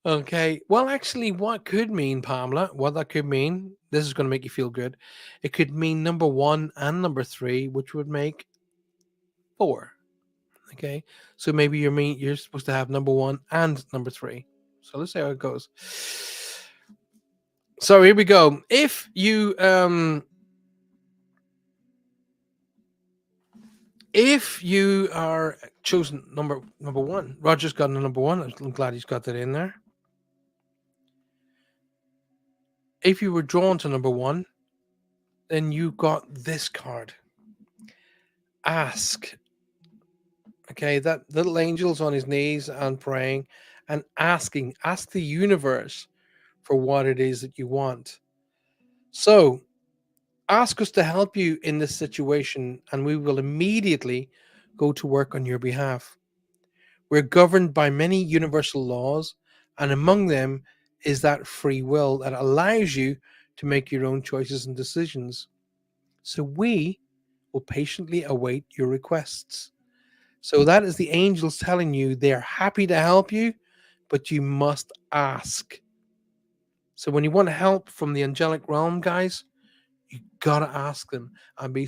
S1: Okay. Well, actually, what could mean, Pamela? What that could mean? This is going to make you feel good. It could mean number 1 and number 3, which would make 4. Okay. So maybe you're supposed to have number 1 and number 3. So let's see how it goes. So here we go. If you are chosen number 1, Roger's got a number 1. I'm glad he's got that in there. If you were drawn to number 1, then you got this card. Ask. Okay, that little angel's on his knees and praying and asking. Ask the universe for what it is that you want. So ask us to help you in this situation, and we will immediately go to work on your behalf. We're governed by many universal laws, and among them is that free will that allows you to make your own choices and decisions. So we will patiently await your requests. So that is the angels telling you they're happy to help you, but you must ask. So when you want help from the angelic realm, guys, you gotta ask them and be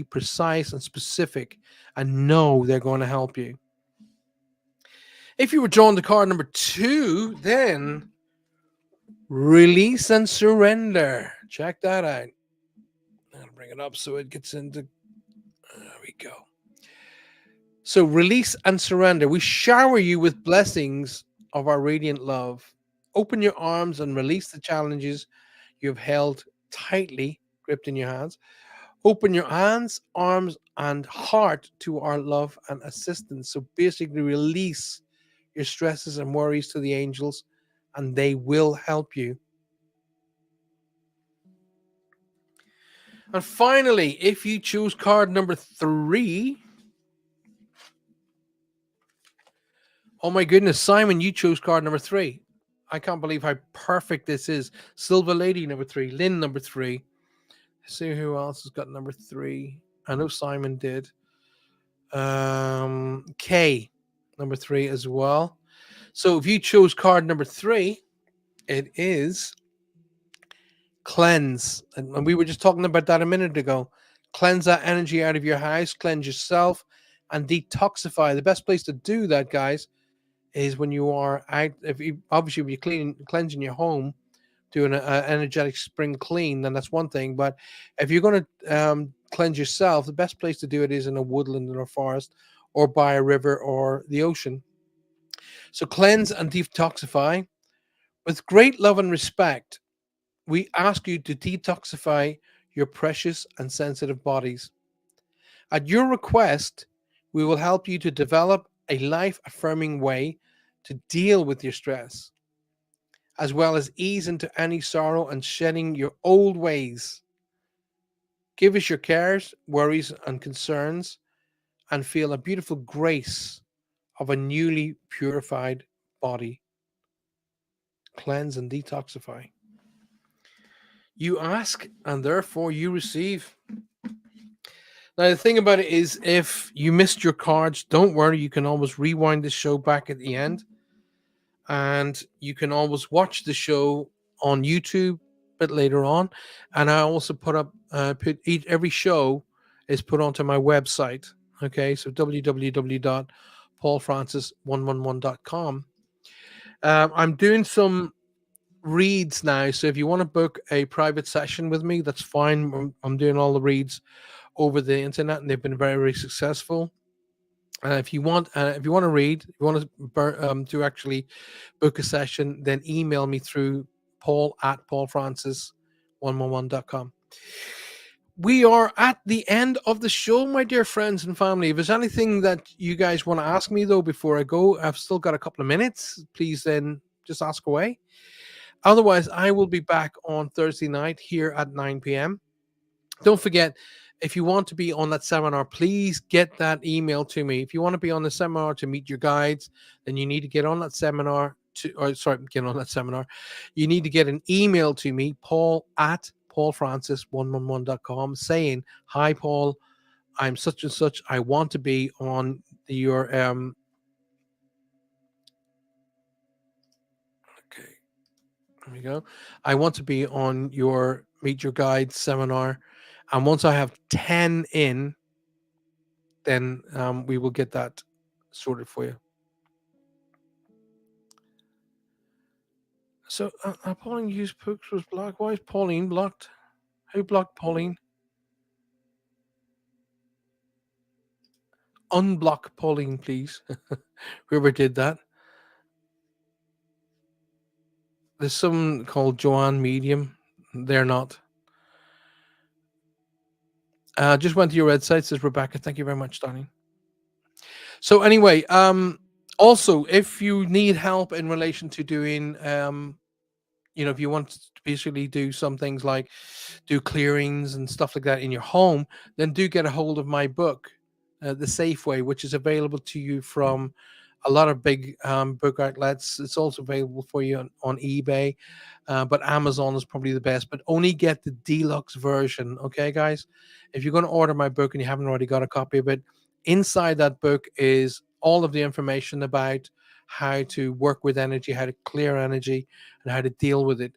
S1: precise and specific and know they're going to help you. If you were drawn to card number 2, then release and surrender. Check that out. I'll bring it up so it gets into. There we go. So release and surrender. We shower you with blessings of our radiant love. Open your arms and release the challenges you've held tightly gripped in your hands. Open your hands, arms, and heart to our love and assistance. So basically release your stresses and worries to the angels, and they will help you. And finally, if you choose card number 3, oh my goodness, Simon, you chose card number 3. I can't believe how perfect this is. Silver Lady number 3, Lynn number 3. Let's see who else has got number 3. I know Simon did. Kay number 3 as well. So if you chose card number 3, it is cleanse. And we were just talking about that a minute ago. Cleanse that energy out of your house, cleanse yourself, and detoxify. The best place to do that, guys, is when you are out. If you cleansing your home, doing an energetic spring clean, then that's one thing. But if you're going to cleanse yourself, the best place to do it is in a woodland or a forest, or by a river or the ocean. So cleanse and detoxify with great love and respect. We ask you to detoxify your precious and sensitive bodies. At your request, we will help you to develop a life-affirming way to deal with your stress, as well as ease into any sorrow and shedding your old ways. Give us your cares, worries, and concerns, and feel a beautiful grace of a newly purified body. Cleanse and detoxify. You ask, and therefore you receive. Now, the thing about it is, if you missed your cards, don't worry. You can always rewind the show back at the end. And you can always watch the show on YouTube a bit later on. And I also put up, every show is put onto my website. Okay, so www.paulfrancis111.com. I'm doing some reads now. So if you want to book a private session with me, that's fine. I'm doing all the reads over the internet, and they've been very, very successful. If you want to read, if you want to actually book a session, then email me through paul@paulfrancis111.com. we are at the end of the show, my dear friends and family. If there's anything that you guys want to ask me, though, before I go, I've still got a couple of minutes. Please then just ask away. Otherwise, I will be back on Thursday night here at 9 p.m. Don't forget, if you want to be on that seminar, please get that email to me. If you want to be on the seminar to meet your guides, then you need to get on that seminar get on that seminar. You need to get an email to me, Paul at paulfrancis111.com, saying, "Hi, Paul, I'm such and such. I want to be on your okay, there we go. I want to be on your Meet Your Guide seminar. And once I have 10 in, then we will get that sorted for you." So, Pauline used Pooks was blocked. Why is Pauline blocked? Who blocked Pauline? Unblock Pauline, please. Whoever did that. There's some called Joanne Medium. They're not. Just went to your website, says Rebecca. Thank you very much, darling. So anyway, also if you need help in relation to doing if you want to basically do some things like do clearings and stuff like that in your home, then do get a hold of my book, The Safe Way, which is available to you from a lot of big book outlets. It's also available for you on eBay, but Amazon is probably the best. But only get the deluxe version, okay, guys? If you're going to order my book and you haven't already got a copy of it, inside that book is all of the information about how to work with energy, how to clear energy, and how to deal with it.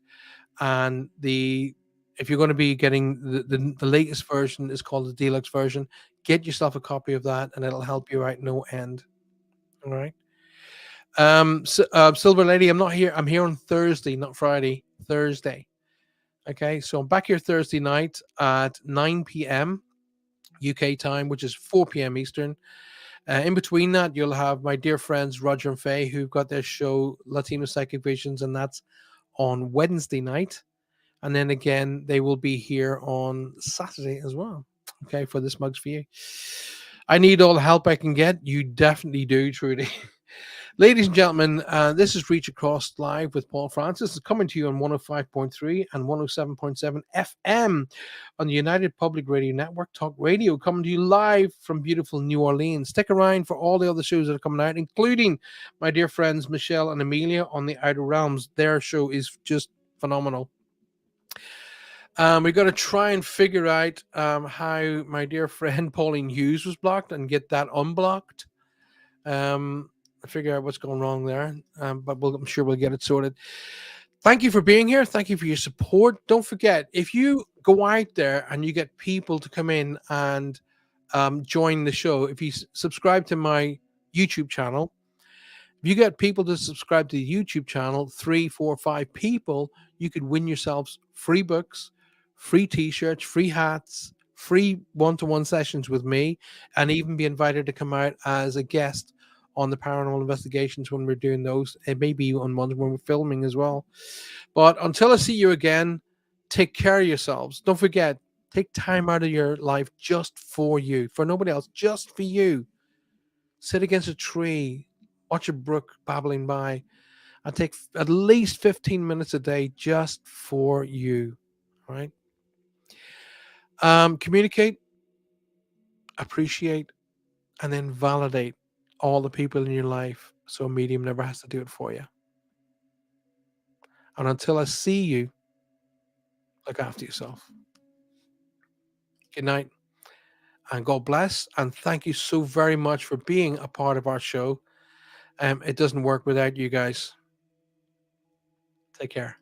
S1: And if you're going to be getting the latest version is called the deluxe version, get yourself a copy of that, and it'll help you out no end. All right. Silver Lady, I'm not here. I'm here on Thursday, not Friday. Thursday. Okay, so I'm back here Thursday night at 9 p.m. UK time, which is 4 p.m. Eastern. In between that, you'll have my dear friends Roger and Faye, who've got their show Latino Psychic Visions, and that's on Wednesday night. And then again, they will be here on Saturday as well. Okay, for this Mugs for You. I need all the help I can get. You definitely do, Trudy. Ladies and gentlemen, this is Reach Across Live with Paul Francis. It's coming to you on 105.3 and 107.7 FM on the United Public Radio Network, Talk Radio, coming to you live from beautiful New Orleans. Stick around for all the other shows that are coming out, including my dear friends Michelle and Amelia on the Outer Realms. Their show is just phenomenal. We've got to try and figure out how my dear friend Pauline Hughes was blocked and get that unblocked. Figure out what's going wrong there, but I'm sure we'll get it sorted. Thank you for being here. Thank you for your support. Don't forget, if you go out there and you get people to come in and join the show, if you subscribe to my YouTube channel, if you get people to subscribe to the YouTube channel, 3, 4, 5 people, you could win yourselves free books, free t-shirts, free hats, free one-to-one sessions with me, and even be invited to come out as a guest on the Paranormal Investigations when we're doing those. It may be on ones when we're filming as well. But until I see you again, take care of yourselves. Don't forget, take time out of your life just for you, for nobody else, just for you. Sit against a tree, watch a brook babbling by, and take at least 15 minutes a day just for you. All right? Communicate, appreciate, and then validate all the people in your life so a medium never has to do it for you. And until I see you, look after yourself. Good night and God bless. And thank you so very much for being a part of our show. It doesn't work without you guys. Take care.